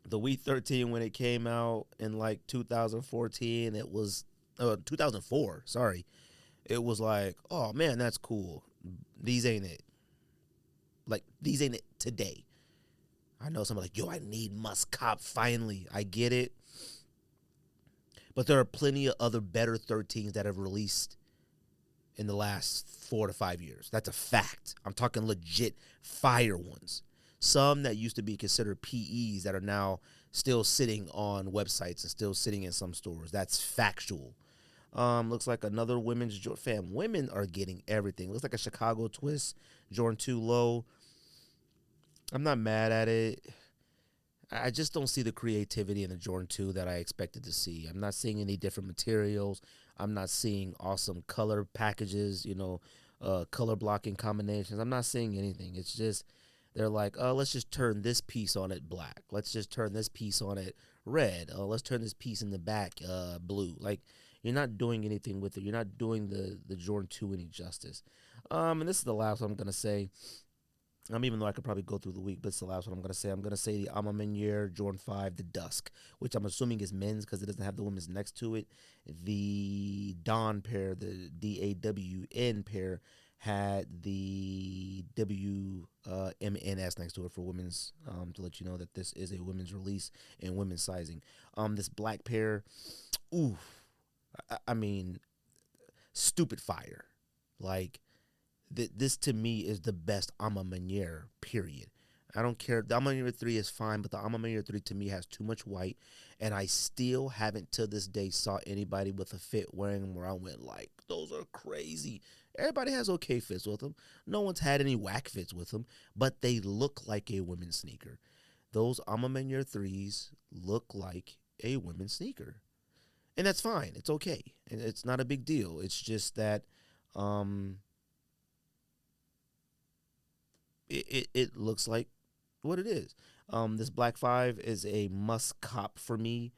The Wheat 13 when it came out in like 2014, it was 2004. Sorry, it was like, oh man, that's cool. These ain't it. Like these ain't it today. I know somebody like, yo, I need must cop finally. I get it. But there are plenty of other better 13s that have released in the last 4 to 5 years. That's a fact. I'm talking legit fire ones. Some that used to be considered PEs that are now still sitting on websites and still sitting in some stores. That's factual. Looks like another women's fam. Women are getting everything. Looks like a Chicago twist. Jordan 2 low. I'm not mad at it. I just don't see the creativity in the Jordan 2 that I expected to see. I'm not seeing any different materials. I'm not seeing awesome color packages, color blocking combinations. I'm not seeing anything. It's just, they're like, oh, let's just turn this piece on it black. Let's just turn this piece on it red. Let's turn this piece in the back blue. Like, you're not doing anything with it. You're not doing the Jordan 2 any justice. And this is the last one I'm going to say. Even though I could probably go through the week, but it's the last one I'm going to say. I'm going to say the Ama Meniere Jordan 5, the Dusk, which I'm assuming is men's because it doesn't have the women's next to it. The Dawn pair, the DAWN pair, had the WMNS next to it for women's, to let you know that this is a women's release and women's sizing. This black pair, ooh, I mean, stupid fire. Like, this to me is the best Ama Meniere, period. I don't care. The Ama Meniere 3 is fine, but the Ama Meniere 3 to me has too much white, and I still haven't to this day saw anybody with a fit wearing them where I went like, those are crazy. Everybody has okay fits with them. No one's had any whack fits with them, but they look like a women's sneaker. Those Ama Meniere 3s look like a women's sneaker, and that's fine. It's okay, and it's not a big deal. It's just that, it looks like what it is. This Black 5 is a must cop for me,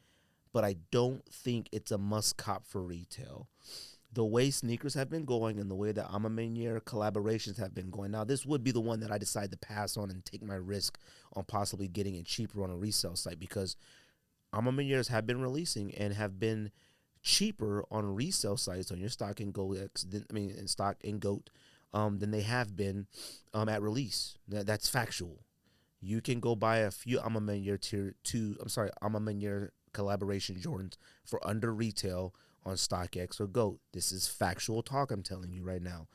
but I don't think it's a must cop for retail. The way sneakers have been going and the way that Ama Meniere collaborations have been going. Now, this would be the one that I decide to pass on and take my risk on possibly getting it cheaper on a resale site because Ama Menieres have been releasing and have been cheaper on resale sites on your Stock and Go in Stock and Goat than they have been at release. That's factual. You can go buy a few Ama Meniere Ama Meniere collaboration Jordans for under retail on StockX or GOAT. This is factual talk I'm telling you right now.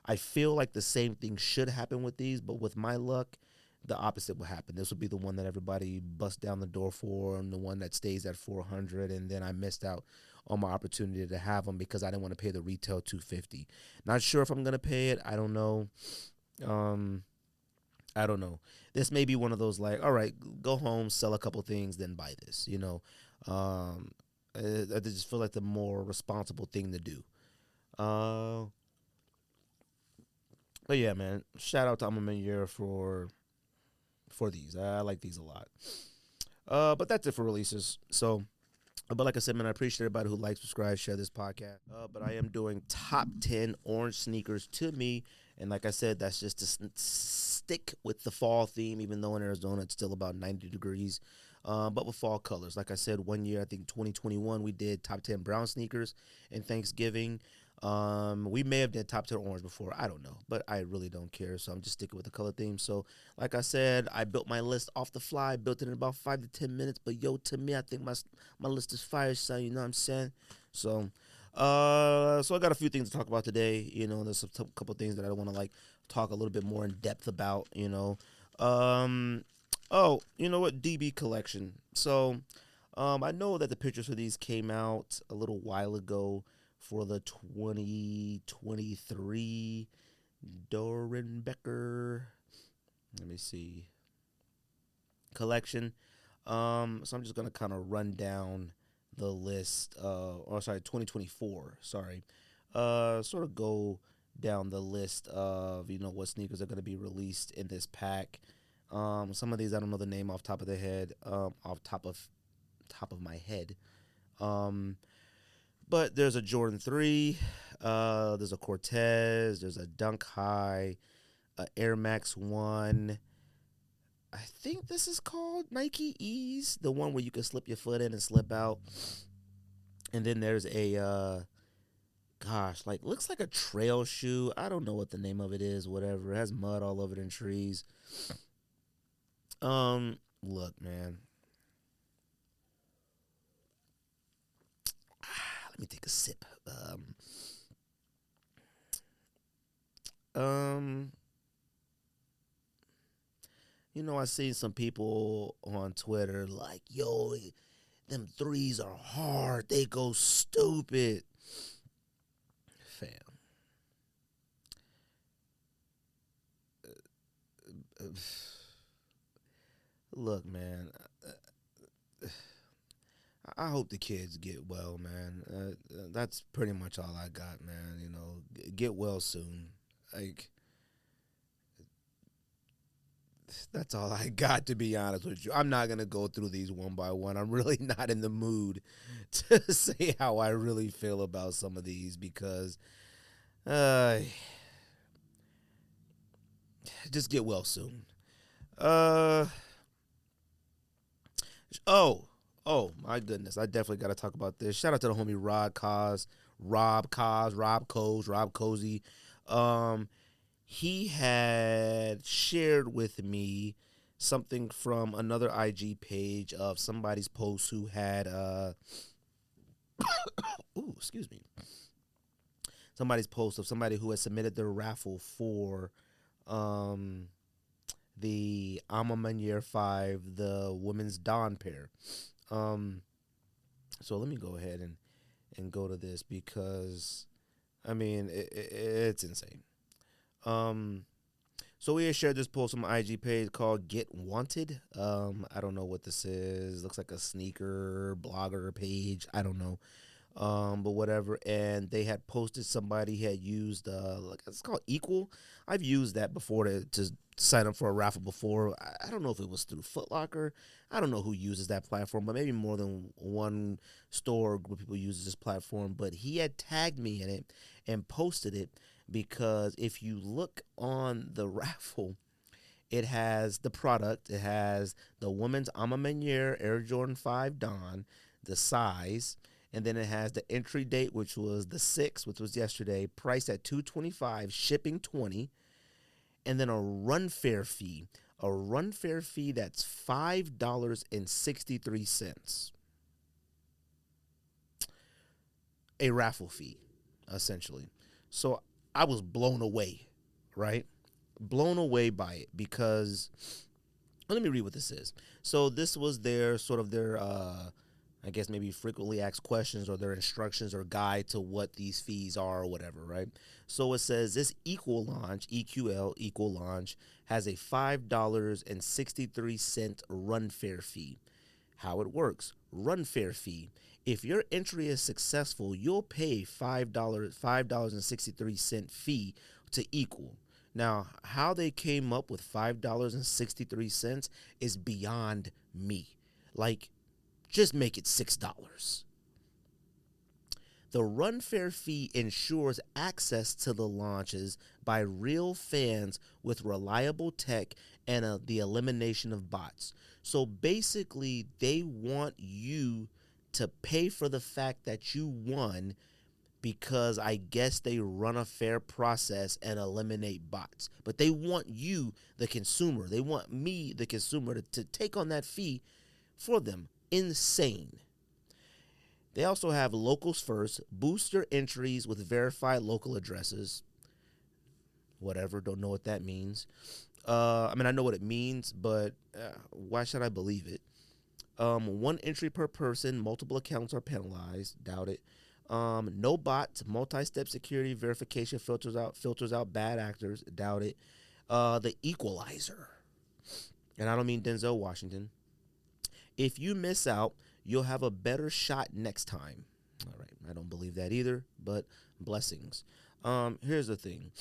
I feel like the same thing should happen with these, but with my luck, the opposite will happen. This will be the one that everybody busts down the door for, and the one that stays at 400, and then I missed out on my opportunity to have them because I didn't want to pay the retail 250. Not sure if I'm gonna pay it. I don't know. Um, I don't know. This may be one of those like, all right, go home, sell a couple things, then buy this. I just feel like the more responsible thing to do. Uh, but yeah, man, shout out to Amamenier for these. I like these a lot. But that's it for releases. So, but like I said, man, I appreciate everybody who likes, subscribe, share this podcast. But I am doing top 10 orange sneakers to me. And like I said, that's just to stick with the fall theme, even though in Arizona it's still about 90 degrees. But with fall colors. Like I said, one year, I think 2021, we did top 10 brown sneakers in Thanksgiving. We may have done top 10 orange before. I don't know, but I really don't care. So I'm just sticking with the color theme. So like I said, I built my list off the fly, built it in about 5 to 10 minutes. But yo, to me, I think my list is fire, son. You know what I'm saying? So, so I got a few things to talk about today. There's a couple things that I want to like talk a little bit more in depth about, Oh, you know what? DB collection. So, I know that the pictures for these came out a little while ago for the 2023 Doernbecher. Let me see. Collection. So I'm just gonna kind of run down the list. 2024. Sorry. Sort of go down the list of what sneakers are gonna be released in this pack. Some of these I don't know the name off top of the head. Off top of my head. But there's a Jordan 3, there's a Cortez, there's a Dunk High, a Air Max 1. I think this is called Nike Ease, the one where you can slip your foot in and slip out. And then there's a, looks like a trail shoe. I don't know what the name of it is, whatever. It has mud all over it and trees. Look, man. Let me take a sip. I seen some people on Twitter like, yo, them threes are hard. They go stupid. Fam. Look, man. I hope the kids get well, man. That's pretty much all I got, man. Get well soon. Like, that's all I got, to be honest with you. I'm not going to go through these one by one. I'm really not in the mood to say how I really feel about some of these because just get well soon. Oh, my goodness. I definitely got to talk about this. Shout out to the homie Rob Cozy. He had shared with me something from another IG page of somebody's post who had, excuse me. Somebody's post of somebody who had submitted their raffle for, the Amamenier 5, the women's Dawn pair. So let me go ahead and go to this because, I mean, it's insane. So we had shared this post on my IG page called Get Wanted. I don't know what this is. Looks like a sneaker blogger page. I don't know. But whatever. And they had posted somebody had used, it's called Equal. I've used that before to sign up for a raffle before. I don't know if it was through Foot Locker. I don't know who uses that platform, but maybe more than one store or group of people uses this platform. But he had tagged me in it and posted it because if you look on the raffle, it has the product. It has the women's Amamenier Air Jordan 5 Dawn, the size, and then it has the entry date, which was the 6th, which was yesterday, priced at $225, shipping $20, and then a run fair fee. A run fair fee that's $5.63. a raffle fee, essentially. So I was blown away, right? Blown away by it because let me read what this is. So this was their sort of their I guess maybe frequently asked questions or their instructions or guide to what these fees are or whatever, right? So it says this equal launch, EQL, equal launch, has a $5.63 run fare fee. How it works: run fare fee. If your entry is successful, you'll pay $5.63 fee to equal. Now, how they came up with $5.63 is beyond me. Like, just make it $6. The run fare fee ensures access to the launches by real fans with reliable tech and the elimination of bots. So basically, they want you to pay for the fact that you won because I guess they run a fair process and eliminate bots. But they want you, the consumer, they want me, the consumer, to take on that fee for them. Insane. They also have locals first, boost your entries with verified local addresses. Whatever, don't know what that means. I mean, I know what it means, but why should I believe it? One entry per person, multiple accounts are penalized. Doubt it. No bots, multi-step security verification filters out bad actors. Doubt it. The equalizer, and I don't mean Denzel Washington. If you miss out, you'll have a better shot next time. All right, I don't believe that either, but blessings. Here's the thing.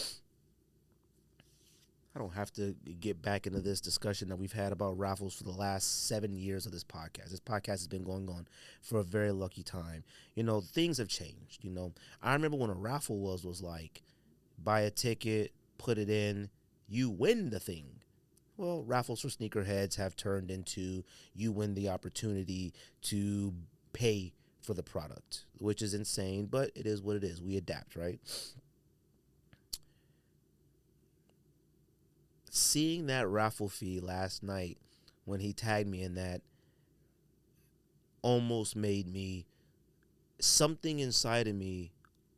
I don't have to get back into this discussion that we've had about raffles for the last 7 years of this podcast. This podcast has been going on for a very lucky time. You know, things have changed. You know, I remember when a raffle was like, buy a ticket, put it in, you win the thing. Well, raffles for sneakerheads have turned into you win the opportunity to pay for the product, which is insane, but it is what it is. We adapt, right? Seeing that raffle fee last night when he tagged me in that almost made me, something inside of me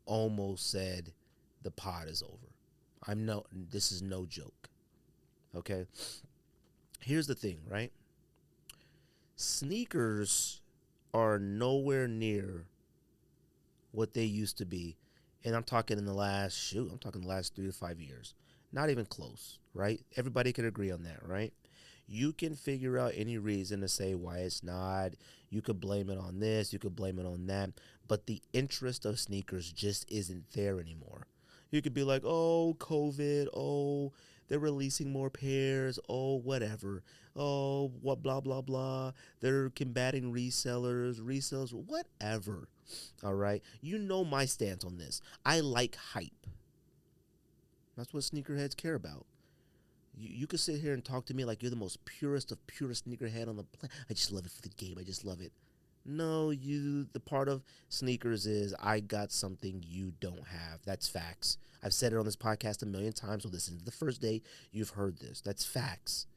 almost said the pod is over. This is no joke. Okay? Here's the thing, right? Sneakers are nowhere near what they used to be. And I'm talking the last 3 to 5 years. Not even close, right? Everybody could agree on that, right? You can figure out any reason to say why it's not. You could blame it on this. You could blame it on that. But the interest of sneakers just isn't there anymore. You could be like, oh, COVID. Oh, they're releasing more pairs. Oh, whatever. Oh, what, blah, blah, blah. They're combating resellers, whatever. All right? You know my stance on this. I like hype. That's what sneakerheads care about. You could sit here and talk to me like you're the most purest of purest sneakerhead on the planet. I just love it for the game. I just love it. No, the part of sneakers is I got something you don't have. That's facts. I've said it on this podcast a million times. So this is the first day you've heard this. That's facts.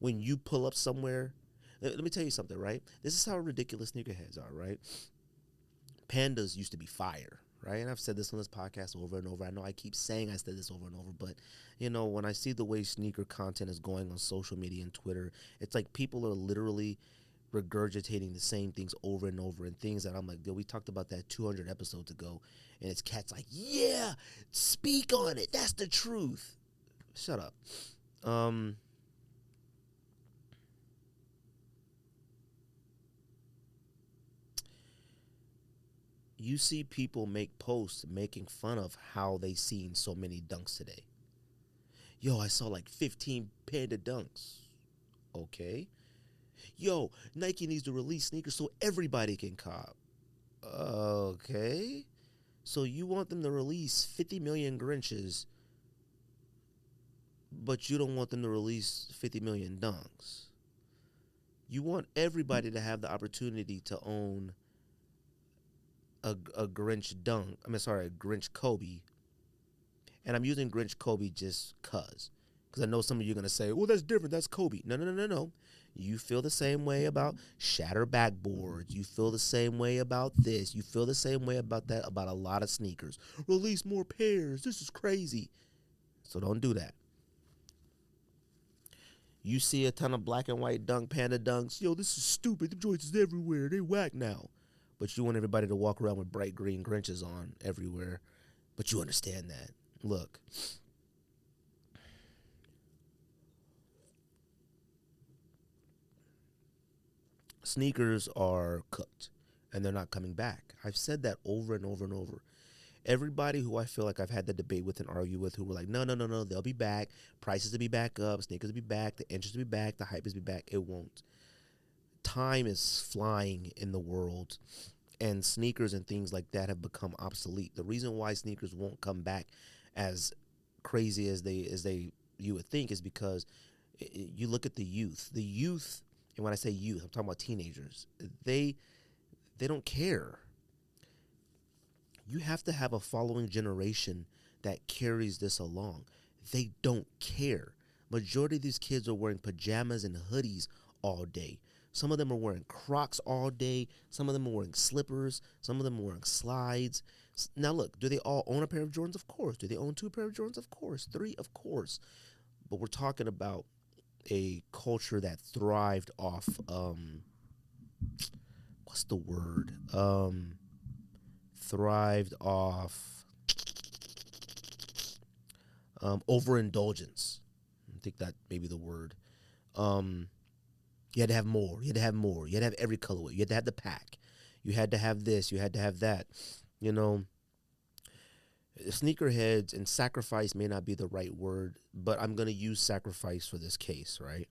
When you pull up somewhere, let me tell you something, right? This is how ridiculous sneakerheads are, right? Pandas used to be fire, right? And I've said this on this podcast over and over. I know I keep saying I said this over and over, but, you know, when I see the way sneaker content is going on social media and Twitter, it's like people are literally regurgitating the same things over and over, and things that I'm like, we talked about that 200 episodes ago, and it's cats like, yeah, speak on it. That's the truth. Shut up. You see people make posts making fun of how they seen so many dunks today. Yo, I saw like 15 panda dunks. Okay. Yo, Nike needs to release sneakers so everybody can cop. Okay. So you want them to release 50 million Grinches, but you don't want them to release 50 million dunks. You want everybody to have the opportunity to own a Grinch a Grinch Kobe. And I'm using Grinch Kobe just cuz. Because I know some of you are going to say, well, that's different. That's Kobe. No, no, no, no, no. You feel the same way about shatter backboards. You feel the same way about this. You feel the same way about that, about a lot of sneakers. Release more pairs. This is crazy. So don't do that. You see a ton of black and white dunk, panda dunks. Yo, this is stupid. The joints is everywhere. They whack now. But you want everybody to walk around with bright green Grinches on everywhere. But you understand that. Look. Sneakers are cooked and they're not coming back. I've said that over and over and over. Everybody who I feel like I've had the debate with and argue with who were like, no, no, no, no, they'll be back. Prices will be back up. Sneakers will be back. The interest will be back. The hype will be back. It won't. Time is flying in the world, and sneakers and things like that have become obsolete. The reason why sneakers won't come back as crazy as they you would think is because you look at the youth. The youth, and when I say youth, I'm talking about teenagers. They don't care. You have to have a following generation that carries this along. They don't care. Majority of these kids are wearing pajamas and hoodies all day. Some of them are wearing Crocs all day. Some of them are wearing slippers. Some of them are wearing slides. Now look, do they all own a pair of Jordans? Of course. Do they own 2 pair of Jordans? Of course. 3? Of course. But we're talking about a culture that thrived off, what's the word? Thrived off overindulgence. I think that may be the word. You had to have more. You had to have more. You had to have every colorway. You had to have the pack. You had to have this. You had to have that. You know, sneakerheads, and sacrifice may not be the right word, but I'm going to use sacrifice for this case, right?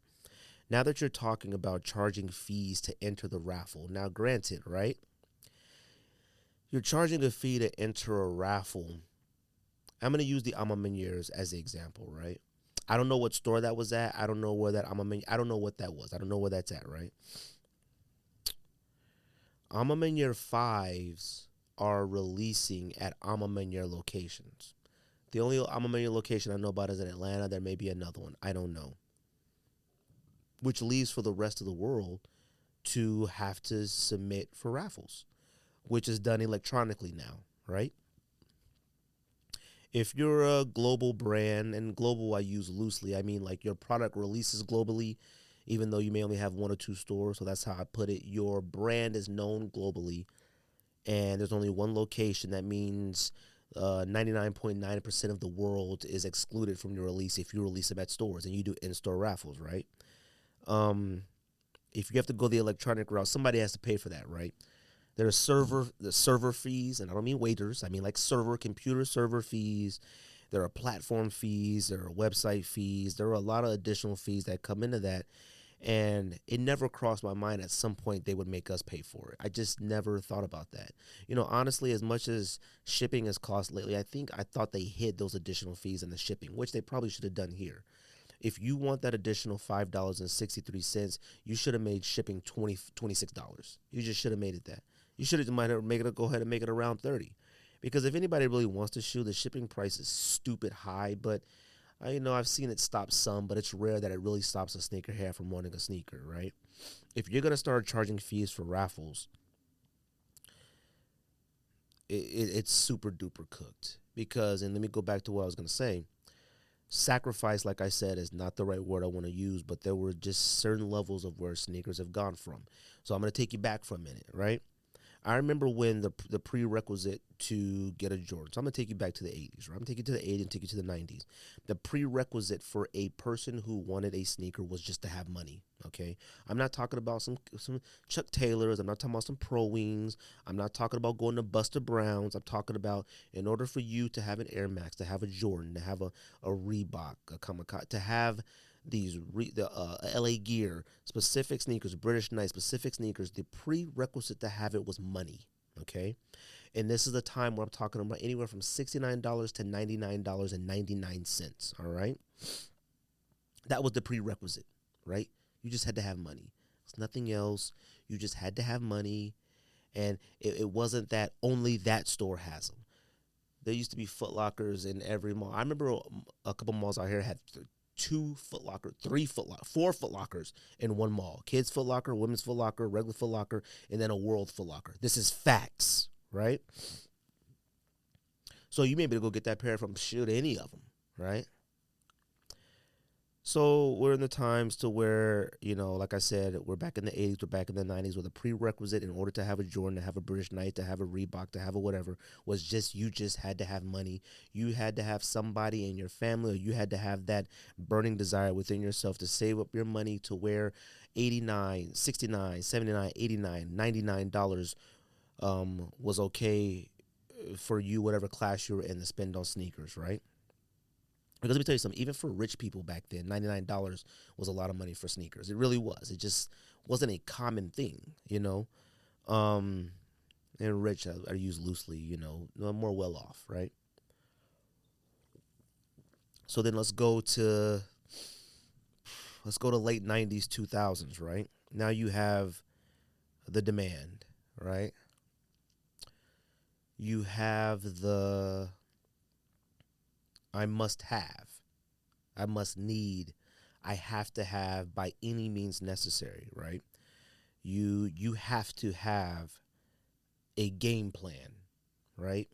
Now that you're talking about charging fees to enter the raffle. Now, granted, right? You're charging a fee to enter a raffle. I'm going to use the Alma Meuniers as the example, right? I don't know what store that was at. I don't know where that I don't know what that was. I don't know where that's at, right? Alma Meunier 5s are releasing at Alma Meunier locations. The only Alma Meunier location I know about is in Atlanta. There may be another one. I don't know. Which leaves for the rest of the world to have to submit for raffles, which is done electronically now, right? If you're a global brand, and global I use loosely, I mean like your product releases globally, even though you may only have 1 or 2 stores, so that's how I put it. Your brand is known globally, and there's only one location. That means 99.9% of the world is excluded from your release if you release them at stores and you do in-store raffles, right? If you have to go the electronic route, somebody has to pay for that, right? There are the server fees, and I don't mean waiters. I mean like computer server fees. There are platform fees. There are website fees. There are a lot of additional fees that come into that. And it never crossed my mind at some point they would make us pay for it. I just never thought about that. You know, honestly, as much as shipping has cost lately, I thought they hid those additional fees in the shipping, which they probably should have done here. If you want that additional $5.63, you should have made shipping $26. You just should have made it that. You should have make it go ahead and make it around 30, because if anybody really wants to shoe, the shipping price is stupid high. But I've seen it stop some, but it's rare that it really stops a sneakerhead from wanting a sneaker, right? If you're gonna start charging fees for raffles, it's super duper cooked. Because, and let me go back to what I was gonna say. Sacrifice, like I said, is not the right word I want to use, but there were just certain levels of where sneakers have gone from. So I'm gonna take you back for a minute, right? I remember when the prerequisite to get a Jordan. So I'm going to take you back to the 80s, right? I'm going to take you to the 80s and take you to the 90s. The prerequisite for a person who wanted a sneaker was just to have money, okay? I'm not talking about some Chuck Taylors. I'm not talking about some Pro Wings. I'm not talking about going to Buster Browns. I'm talking about, in order for you to have an Air Max, to have a Jordan, to have a Reebok, a Kamikaze, to have the LA Gear, specific sneakers, British Knight, specific sneakers, the prerequisite to have it was money, okay? And this is the time where I'm talking about anywhere from $69 to $99.99, all right? That was the prerequisite, right? You just had to have money. It's nothing else. You just had to have money, and it wasn't that only that store has them. There used to be Foot Lockers in every mall. I remember a couple malls out here had 2 Foot Locker, 3 Foot Locker, 4 Foot Lockers in one mall. Kids Foot Locker, Women's Foot Locker, regular Foot Locker, and then a World Foot Locker. This is facts, right? So you may be able to go get that pair from any of them, right? So we're in the times to where, like I said, we're back in the 80s, we're back in the 90s, where the prerequisite in order to have a Jordan, to have a British Knight, to have a Reebok, to have a whatever, was just you just had to have money. You had to have somebody in your family, or you had to have that burning desire within yourself to save up your money to wear $89, $69, $79, $89, $99 was okay for you, whatever class you were in, to spend on sneakers, right? Because let me tell you something, even for rich people back then, $99 was a lot of money for sneakers. It really was. It just wasn't a common thing, And rich, I use loosely, more well off, right? So then let's go to late 90s, 2000s, right? Now you have the demand, right? You have the I must have, I must need, I have to have by any means necessary, right? You have to have a game plan, right?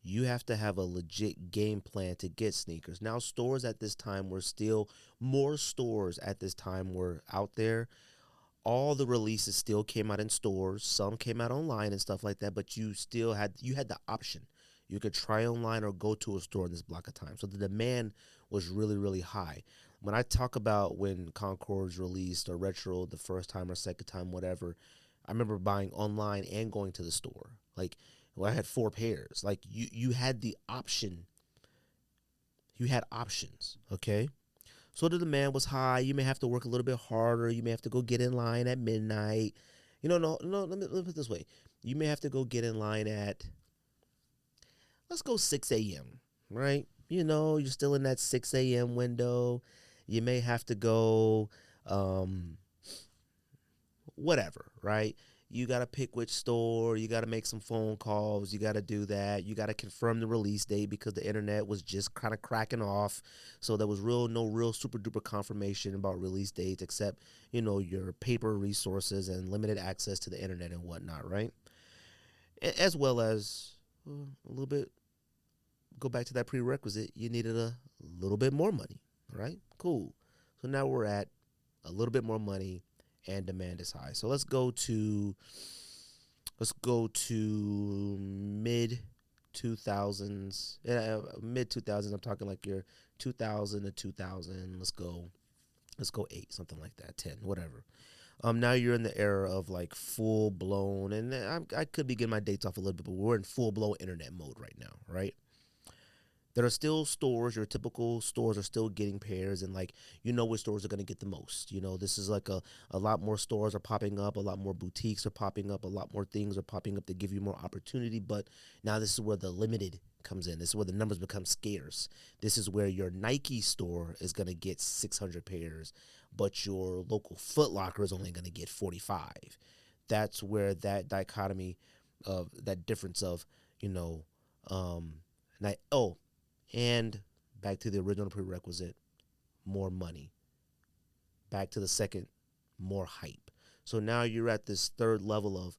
You have to have a legit game plan to get sneakers. Now, stores at this time were still, more stores at this time were out there. All the releases still came out in stores. Some came out online and stuff like that, but you had the option. You could try online or go to a store in this block of time. So the demand was really, really high. When I talk about when Concords released or Retro the first time or second time, whatever, I remember buying online and going to the store. Like, I had 4 pairs. Like, you had the option. You had options, okay? So the demand was high. You may have to work a little bit harder. You may have to go get in line at midnight. No, let me put it this way. You may have to go get in line at, let's go 6 a.m., right? You're still in that 6 a.m. window. You may have to go whatever, right? You got to pick which store. You got to make some phone calls. You got to do that. You got to confirm the release date because the internet was just kind of cracking off. So there was no real super duper confirmation about release dates except, your paper resources and limited access to the internet and whatnot, right? As well as a little bit, go back to that prerequisite, you needed a little bit more money, right? Cool. So now we're at a little bit more money and demand is high. So let's go to mid 2000s. Mid 2000s. I'm talking like your 2000 to 2000. Let's go 8, something like that, 10, whatever. Now you're in the era of like full blown, and I could be getting my dates off a little bit, but we're in full blown internet mode right now, right? There are still stores, your typical stores are still getting pairs, and like, which stores are going to get the most. This is like a lot more stores are popping up, a lot more boutiques are popping up, a lot more things are popping up to give you more opportunity. But now this is where the limited comes in. This is where the numbers become scarce. This is where your Nike store is going to get 600 pairs, but your local Foot Locker is only going to get 45. That's where that dichotomy of that difference of, and back to the original prerequisite, more money. Back to the second, more hype. So now you're at this third level of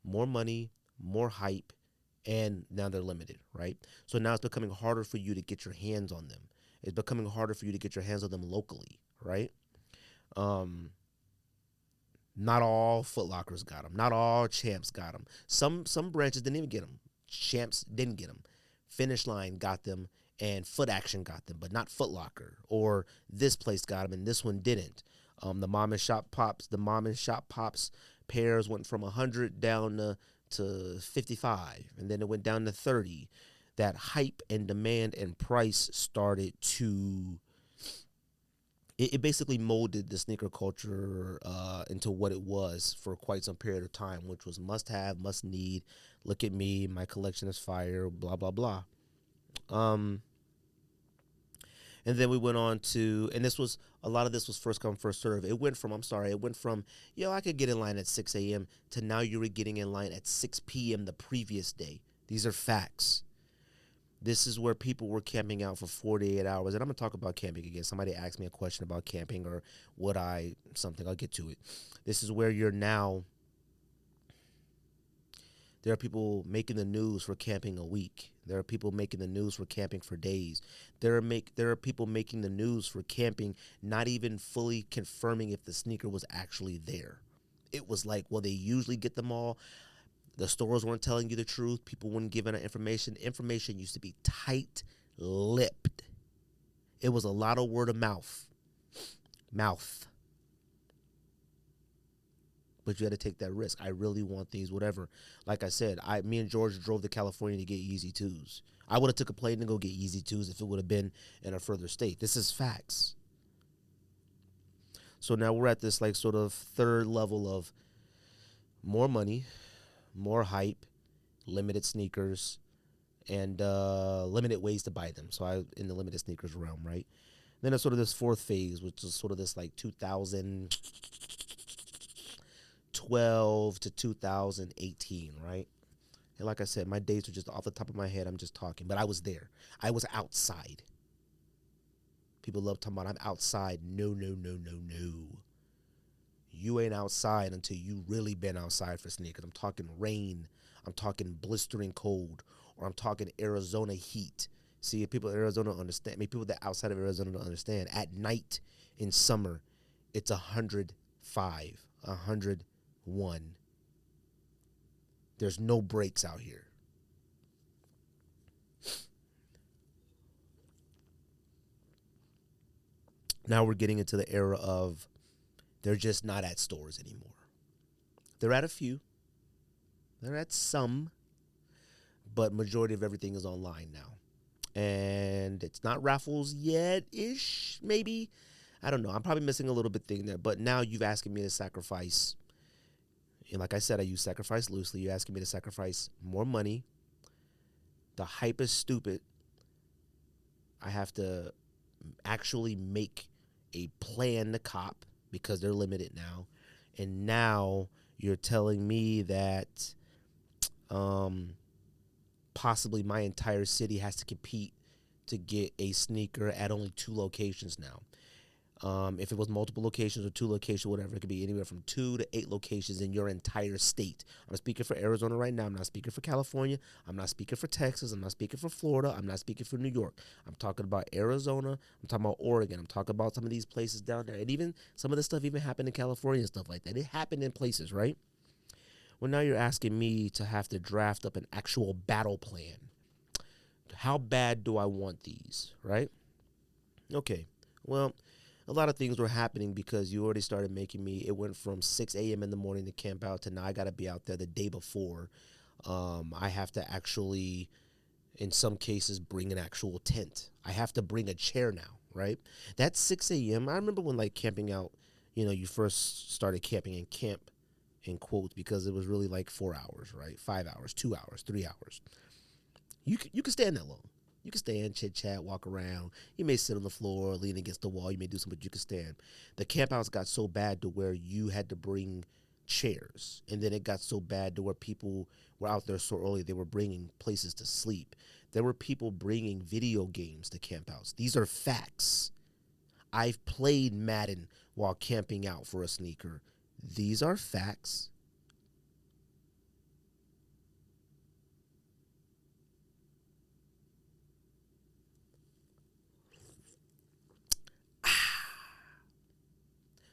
more money, more hype, and now they're limited, right? So now it's becoming harder for you to get your hands on them. It's becoming harder for you to get your hands on them locally, right? Not all Foot Lockers got them. Not all Champs got them. Some branches didn't even get them. Champs didn't get them. Finish Line got them, and Foot Action got them, but not Foot Locker. Or this place got them, and this one didn't. The mom and shop pops pairs went from 100 down to 55, and then it went down to 30. That hype and demand and price started to. It basically molded the sneaker culture into what it was for quite some period of time, which was must have, must need. Look at me, my collection is fire, blah, blah, blah. And then we went on to, and a lot of this was first come, first serve. It went from, I could get in line at 6 a.m. to now you were getting in line at 6 p.m. the previous day. These are facts. This is where people were camping out for 48 hours. And I'm going to talk about camping again. Somebody asked me a question about camping or would I something. I'll get to it. This is where you're now. There are people making the news for camping a week. There are people making the news for camping for days. There are people making the news for camping, not even fully confirming if the sneaker was actually there. It was like, well, they usually get them all. The stores weren't telling you the truth. People weren't giving out information. Information used to be tight-lipped. It was a lot of word of mouth. But you had to take that risk. I really want these, whatever. Like I said, me and George drove to California to get Yeezy 2s. I would have took a plane to go get Yeezy 2s if it would have been in a further state. This is facts. So now we're at this like sort of third level of more money, more hype, limited sneakers, and limited ways to buy them. So in the limited sneakers realm, right? Then it's sort of this fourth phase, which is sort of this like 2012 to 2018, right? And like I said, my dates are just off the top of my head. I'm just talking, but I was there. I was outside. People love talking about I'm outside. No. You ain't outside until you really been outside for sneakers. I'm talking rain. I'm talking blistering cold. Or I'm talking Arizona heat. See, people in Arizona don't understand. I mean, people that outside of Arizona don't understand. At night in summer, it's 105, 101. There's no breaks out here. Now we're getting into the era of they're just not at stores anymore. They're at a few. They're at some. But majority of everything is online now. And it's not raffles yet-ish, maybe. I don't know. I'm probably missing a little bit thing there. But now you've asking me to sacrifice. And like I said, I use sacrifice loosely. You're asking me to sacrifice more money. The hype is stupid. I have to actually make a plan to cop because they're limited now. And now you're telling me that possibly my entire city has to compete to get a sneaker at only 2 locations now. If it was multiple locations or 2 locations, whatever, it could be anywhere from 2 to 8 locations in your entire state. I'm speaking for Arizona right now. I'm not speaking for California. I'm not speaking for Texas. I'm not speaking for Florida. I'm not speaking for New York. I'm talking about Arizona. I'm talking about Oregon. I'm talking about some of these places down there. And even some of this stuff even happened in California and stuff like that. It happened in places, right? Well, now you're asking me to have to draft up an actual battle plan. How bad do I want these, right? Okay, well, a lot of things were happening because you already started making me. It went from 6 a.m. in the morning to camp out to now I got to be out there the day before. I have to actually, in some cases, bring an actual tent. I have to bring a chair now, right? That's 6 a.m. I remember when, like, camping out, you first started camping in camp, in quotes, because it was really like 4 hours, right? 5 hours, 2 hours, 3 hours. You can stand that long. You can stand, chit-chat, walk around. You may sit on the floor, lean against the wall. You may do something, but you can stand. The campouts got so bad to where you had to bring chairs. And then it got so bad to where people were out there so early they were bringing places to sleep. There were people bringing video games to campouts. These are facts. I've played Madden while camping out for a sneaker. These are facts.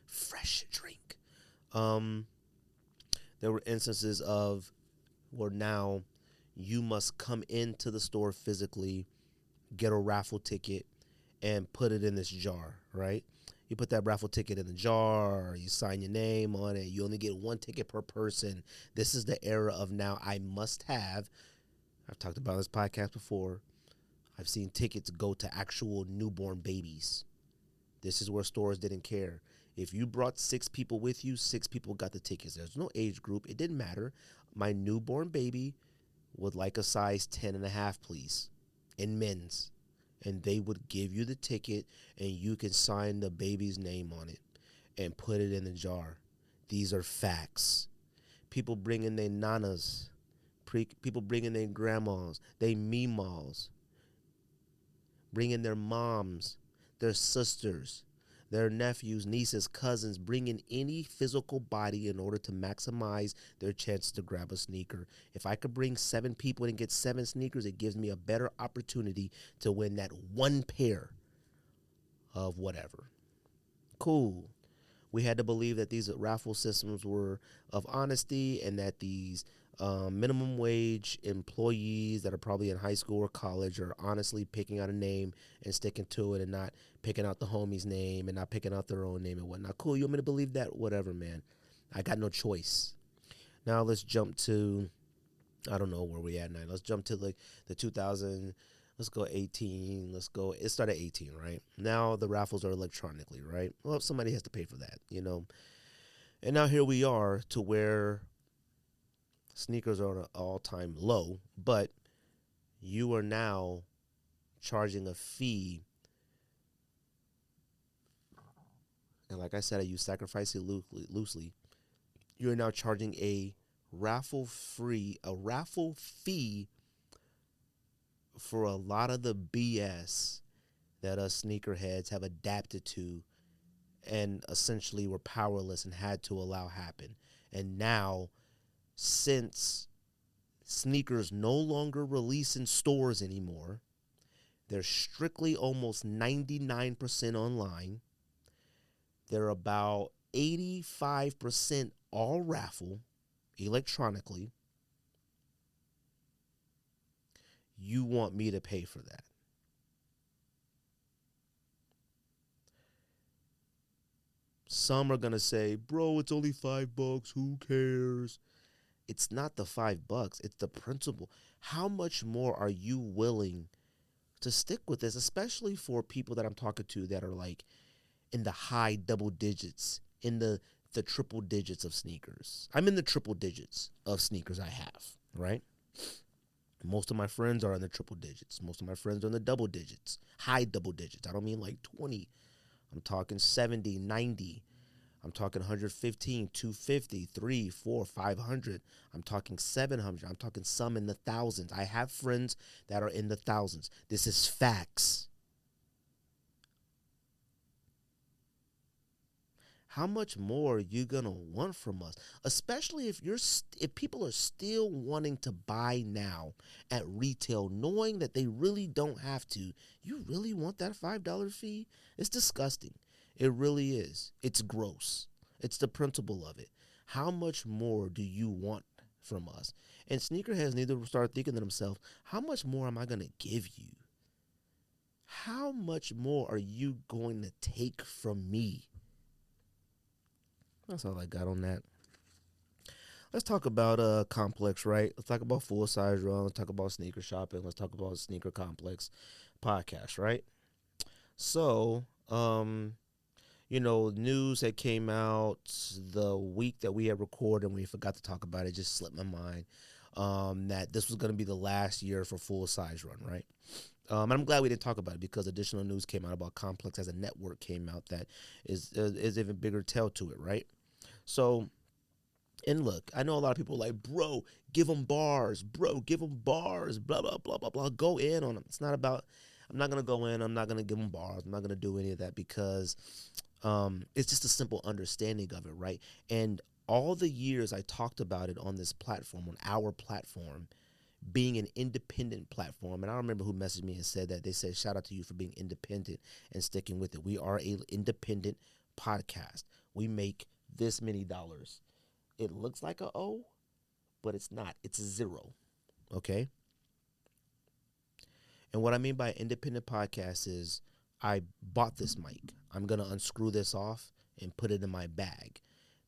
Fresh drink. There were instances of where now you must come into the store physically, get a raffle ticket, and put it in this jar, right? You put that raffle ticket in the jar, you sign your name on it, you only get 1 ticket per person. This is the era of now I must have, I've talked about this podcast before, I've seen tickets go to actual newborn babies. This is where stores didn't care. If you brought 6 people with you, 6 people got the tickets. There's no age group. It didn't matter. My newborn baby would like a size 10.5, please, in men's. And they would give you the ticket, and you can sign the baby's name on it and put it in the jar. These are facts. People bring in their nanas. People bring in their grandmas, they meemaws. Bring in their moms, their sisters, their nephews, nieces, cousins. Bring in any physical body in order to maximize their chance to grab a sneaker. If I could bring 7 people and get 7 sneakers, it gives me a better opportunity to win that one pair of whatever. Cool. We had to believe that these raffle systems were of honesty and that these minimum wage employees that are probably in high school or college are honestly picking out a name and sticking to it and not picking out the homie's name and not picking out their own name and whatnot. Cool. You want me to believe that? Whatever, man. I got no choice. Now let's jump to, I don't know where we at now. Let's jump to like the 2000. Let's go 18. Let's go. It started 18, right? Now the raffles are electronically, right? Well, somebody has to pay for that, you know. And now here we are to where sneakers are at an all-time low, but you are now charging a fee. And like I said, I use sacrifice it loosely. You are now charging a raffle fee for a lot of the BS that us sneakerheads have adapted to and essentially were powerless and had to allow happen. And now, since sneakers no longer release in stores anymore, they're strictly almost 99% online. They're about 85% all raffle electronically. You want me to pay for that? Some are going to say, bro, it's only $5. Who cares? It's not the $5. It's the principle. How much more are you willing to stick with this, especially for people that I'm talking to that are like in the high double digits, in the triple digits of sneakers? I'm in the triple digits of sneakers I have, right? Most of my friends are in the triple digits. Most of my friends are in the double digits, high double digits. I don't mean like 20. I'm talking 70, 90. I'm talking 115, 250, 3, 4, 500. I'm talking 700. I'm talking some in the thousands. I have friends that are in the thousands. This is facts. How much more are you gonna want from us? Especially if if people are still wanting to buy now at retail, knowing that they really don't have to. You really want that $5 fee? It's disgusting. It really is. It's gross. It's the principle of it. How much more do you want from us? And sneakerheads need to start thinking to themselves, how much more am I gonna give you? How much more are you going to take from me? That's all I got on that. Let's talk about Complex, right? Let's talk about Full Size Run. Let's talk about sneaker shopping. Let's talk about Sneaker Complex podcast, right? So, news that came out the week that we had recorded and we forgot to talk about it, just slipped my mind, that this was going to be the last year for Full Size Run, right? And I'm glad we didn't talk about it because additional news came out about Complex as a network came out that is even bigger tell to it, right? So, and look, I know a lot of people are like, bro, give them bars, blah, blah, blah, blah, blah. Go in on them. It's not about, I'm not going to go in. I'm not going to give them bars. I'm not going to do any of that because it's just a simple understanding of it, right? And all the years I talked about it on this platform, on our platform, being an independent platform. And I don't remember who messaged me and said that. They said, shout out to you for being independent and sticking with it. We are an independent podcast. We make this many dollars. It looks like a O, but it's not. It's a zero. Okay? And what I mean by independent podcast is I bought this mic. I'm going to unscrew this off and put it in my bag.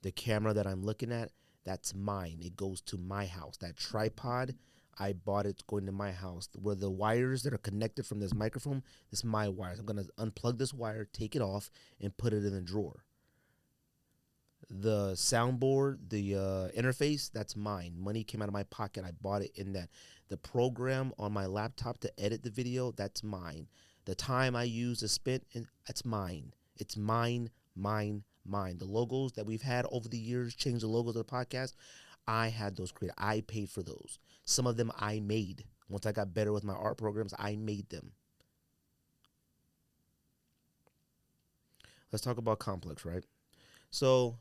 The camera that I'm looking at, that's mine. It goes to my house. That tripod, I bought it going to my house. Where the wires that are connected from this microphone, it's my wires. I'm going to unplug this wire, take it off, and put it in the drawer. The soundboard, the interface, that's mine. Money came out of my pocket. I bought it in that. The program on my laptop to edit the video, that's mine. The time I use to spend, that's mine. It's mine. The logos that we've had over the years, change the logos of the podcast, I had those created. I paid for those. Some of them I made. Once I got better with my art programs, I made them. Let's talk about Complex, right? So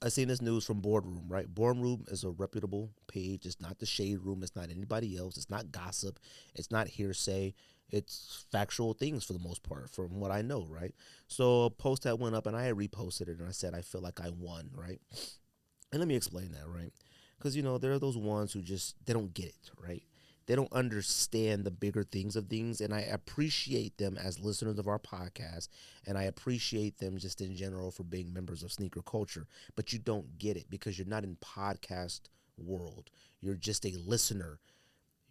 I seen this news from Boardroom, right? Boardroom is a reputable page. It's not the shade room. It's not anybody else. It's not gossip. It's not hearsay. It's factual things for the most part, from what I know, right? So a post that went up, and I had reposted it, and I said I feel like I won, right? And let me explain that, right? Because there are those ones who just they don't get it, right? They don't understand the bigger things of things, and I appreciate them as listeners of our podcast, and I appreciate them just in general for being members of sneaker culture. But you don't get it because you're not in podcast world. You're just a listener.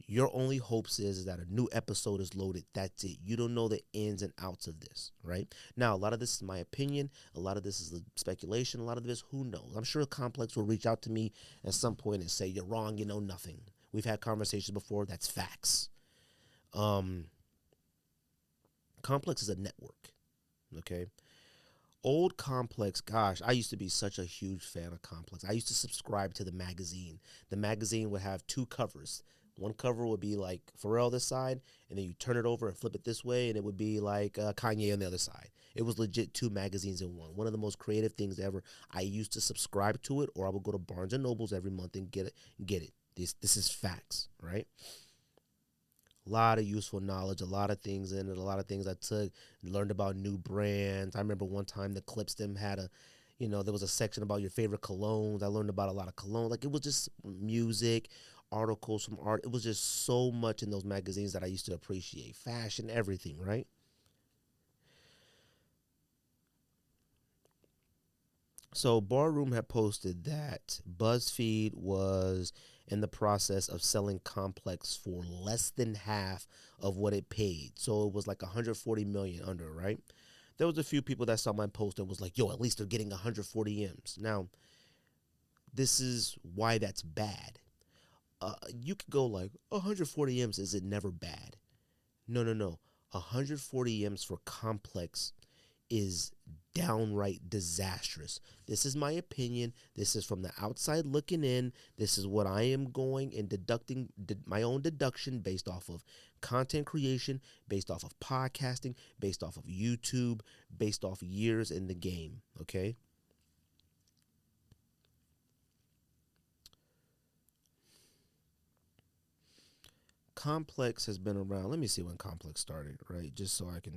Your only hopes is that a new episode is loaded. That's it. You don't know the ins and outs of this, right? Now, a lot of this is my opinion. A lot of this is speculation. A lot of this, who knows? I'm sure Complex will reach out to me at some point and say, you're wrong, you know nothing. We've had conversations before. That's facts. Um, Complex is a network, okay? Old Complex, gosh, I used to be such a huge fan of Complex. I used to subscribe to the magazine. The magazine would have two covers. One cover would be like Pharrell this side, and then you turn it over and flip it this way, and it would be like Kanye on the other side. It was legit two magazines in one. One of the most creative things ever. I used to subscribe to it, or I would go to Barnes and Nobles every month and get it. This is facts, right? A lot of useful knowledge, a lot of things in it, a lot of things I took, learned about new brands. I remember one time the Clips them had there was a section about your favorite colognes. I learned about a lot of cologne. Like, it was just music, articles from art. It was just so much in those magazines that I used to appreciate. Fashion, everything, right? So Barroom had posted that BuzzFeed was in the process of selling Complex for less than half of what it paid. So it was like 140 million under, right? There was a few people that saw my post and was like, yo, at least they're getting 140 M's. Now, this is why that's bad. You could go like 140 M's, is it never bad? No, no, no. 140 M's for Complex is downright disastrous. This is my opinion. This is from the outside looking in. This is what I am going and deducting my own deduction based off of content creation, based off of podcasting, based off of YouTube, based off years in the game. Okay. Complex has been around. Let me see when Complex started, right? Just so I can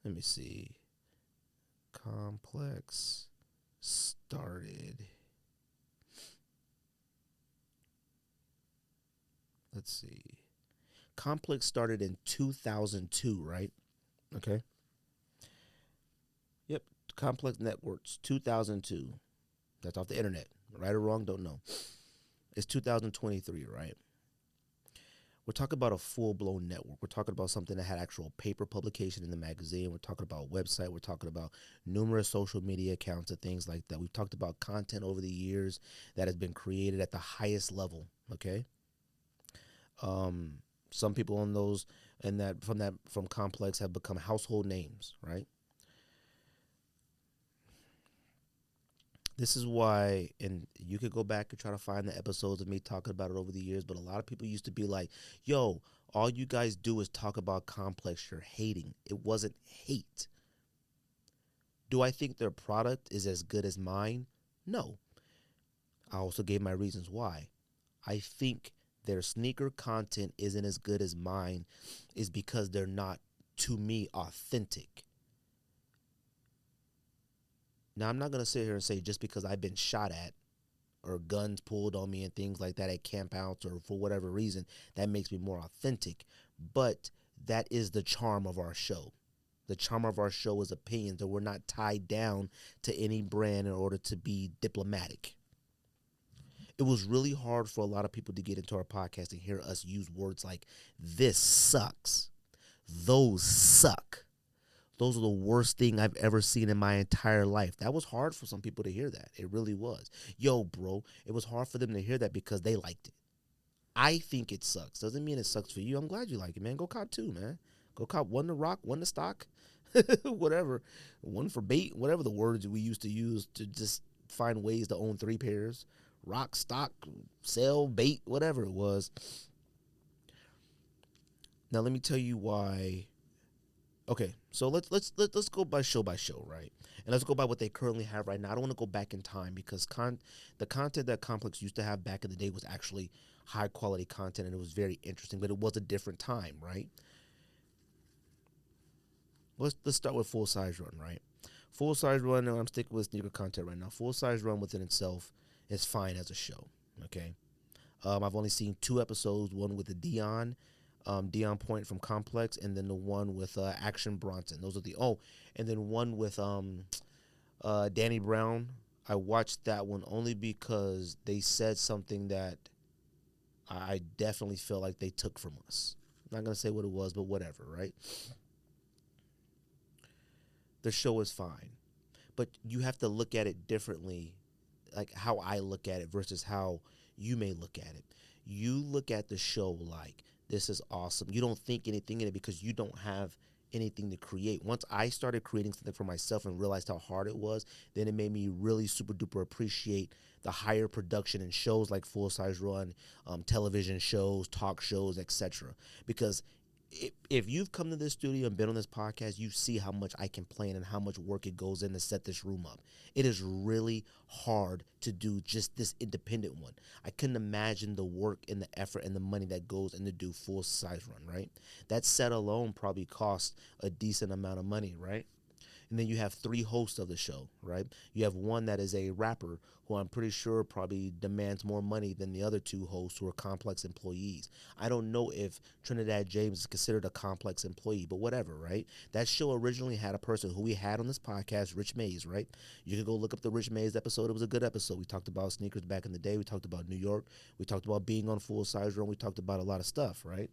let me see. Complex started. Let's see. Complex started in 2002, right? Okay. Yep. Complex Networks, 2002. That's off the internet. Right or wrong, don't know. It's 2023, right? We're talking about a full-blown network. We're talking about something that had actual paper publication in the magazine. We're talking about a website. We're talking about numerous social media accounts and things like that. We've talked about content over the years that has been created at the highest level, okay? Some people on those and from Complex have become household names, right? This is why, and you could go back and try to find the episodes of me talking about it over the years, but a lot of people used to be like, yo, all you guys do is talk about Complex. You're hating. It wasn't hate. Do I think their product is as good as mine? No. I also gave my reasons why. I think their sneaker content isn't as good as mine is because they're not, to me, authentic. Now, I'm not going to sit here and say just because I've been shot at or guns pulled on me and things like that at campouts or for whatever reason, that makes me more authentic. But that is the charm of our show. The charm of our show is opinions, that we're not tied down to any brand in order to be diplomatic. It was really hard for a lot of people to get into our podcast and hear us use words like, this sucks, those suck. Those are the worst thing I've ever seen in my entire life. That was hard for some people to hear that. It really was. Yo, bro, it was hard for them to hear that because they liked it. I think it sucks. Doesn't mean it sucks for you. I'm glad you like it, man. Go cop two, man. Go cop one to rock, one to stock, whatever. One for bait, whatever the words we used to use to just find ways to own three pairs. Rock, stock, sell, bait, whatever it was. Now, let me tell you why Okay, so let's go by show, right? And let's go by what they currently have right now. I don't want to go back in time because the content that Complex used to have back in the day was actually high quality content and it was very interesting, but it was a different time, right? Let's start with Full Size Run, right? Full Size Run. I'm sticking with sneaker content right now. Full Size Run within itself is fine as a show. Okay, I've only seen two episodes. One with the Dion Point from Complex, and then the one with Action Bronson. Those are the and then one with Danny Brown. I watched that one only because they said something that I definitely feel like they took from us. I'm not gonna say what it was, but whatever, right? The show is fine, but you have to look at it differently, like how I look at it versus how you may look at it. You look at the show like this is awesome. You don't think anything in it because you don't have anything to create. Once I started creating something for myself and realized how hard it was, then it made me really super duper appreciate the higher production in shows like Full Size Run, television shows, talk shows, etc. Because if you've come to this studio and been on this podcast, you see how much I can plan and how much work it goes in to set this room up. It is really hard to do just this independent one. I couldn't imagine the work and the effort and the money that goes into do Full Size Run, right? That set alone probably costs a decent amount of money, right? And then you have three hosts of the show, right? You have one that is a rapper who I'm pretty sure probably demands more money than the other two hosts who are Complex employees. I don't know if Trinidad James is considered a Complex employee, but whatever, right? That show originally had a person who we had on this podcast, Rich Mays, right? You can go look up the Rich Mays episode. It was a good episode. We talked about sneakers back in the day. We talked about New York. We talked about being on Full Size Run. We talked about a lot of stuff, right?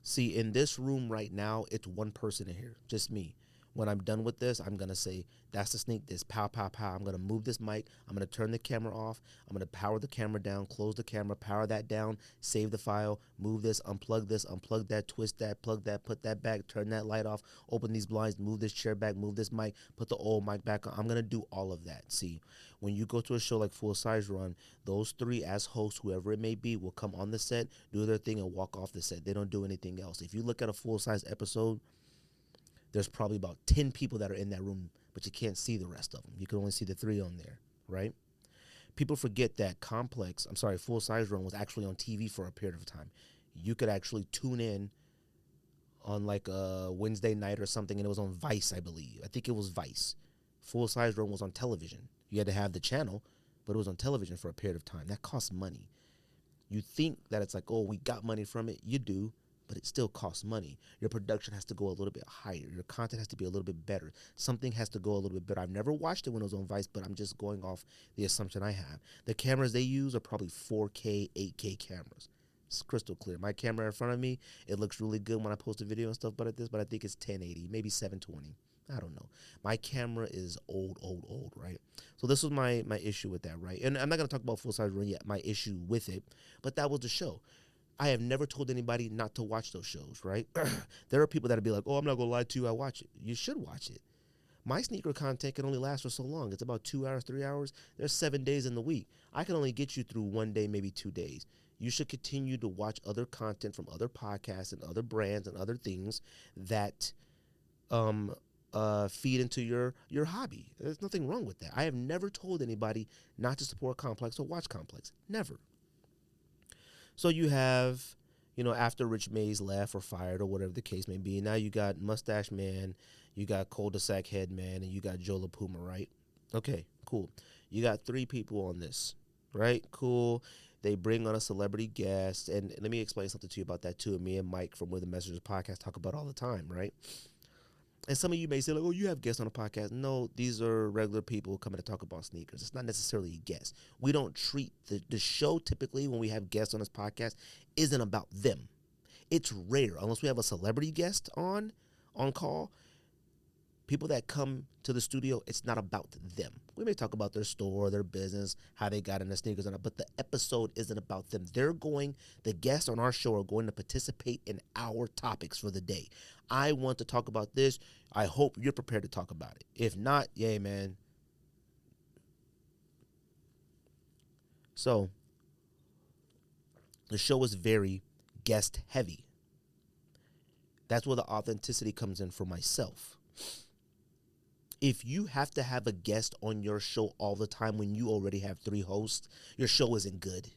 See, in this room right now, it's one person in here, just me. When I'm done with this, I'm going to say, that's the sneak this, pow, pow, pow. I'm going to move this mic. I'm going to turn the camera off. I'm going to power the camera down, close the camera, power that down, save the file, move this, unplug that, twist that, plug that, put that back, turn that light off, open these blinds, move this chair back, move this mic, put the old mic back on. I'm going to do all of that. See, when you go to a show like Full Size Run, those three as hosts, whoever it may be, will come on the set, do their thing, and walk off the set. They don't do anything else. If you look at a full-size episode, there's probably about 10 people that are in that room, but you can't see the rest of them. You can only see the three on there, right? People forget that Full Size Run was actually on TV for a period of time. You could actually tune in on like a Wednesday night or something, and it was on Vice, I believe. I think it was Vice. Full Size Run was on television. You had to have the channel, but it was on television for a period of time. That costs money. You think that it's like, oh, we got money from it. You do, but it still costs money. Your production has to go a little bit higher. Your content has to be a little bit better. Something has to go a little bit better. I've never watched it when it was on Vice, but I'm just going off the assumption I have. The cameras they use are probably 4K, 8K cameras. It's crystal clear. My camera in front of me, it looks really good when I post a video and stuff about this, but I think it's 1080, maybe 720. I don't know. My camera is old, right? So this was my issue with that, right? And I'm not going to talk about Full Size Run yet, my issue with it, but that was the show. I have never told anybody not to watch those shows, right? There are people that'll be like, oh, I'm not going to lie to you, I watch it. You should watch it. My sneaker content can only last for so long. It's about 2 hours, 3 hours. There's 7 days in the week. I can only get you through 1 day, maybe 2 days. You should continue to watch other content from other podcasts and other brands and other things that feed into your hobby. There's nothing wrong with that. I have never told anybody not to support Complex or watch Complex. Never. So you have, after Rich Mays left or fired or whatever the case may be, now you got Mustache Man, you got Cul-de-sac Head Man, and you got Joe LaPuma, right? Okay, cool. You got three people on this, right? Cool. They bring on a celebrity guest, and let me explain something to you about that too. Me and Mike from Where the Messengers podcast talk about all the time, right? And some of you may say, like, oh, you have guests on the podcast. No, these are regular people coming to talk about sneakers. It's not necessarily a guest. We don't treat the show typically when we have guests on this podcast isn't about them. It's rare, unless we have a celebrity guest on call. People that come to the studio, it's not about them. We may talk about their store, their business, how they got into sneakers, but the episode isn't about them. The guests on our show are going to participate in our topics for the day. I want to talk about this. I hope you're prepared to talk about it. If not, yay, man. So, the show is very guest heavy. That's where the authenticity comes in for myself. If you have to have a guest on your show all the time when you already have 3 hosts, your show isn't good.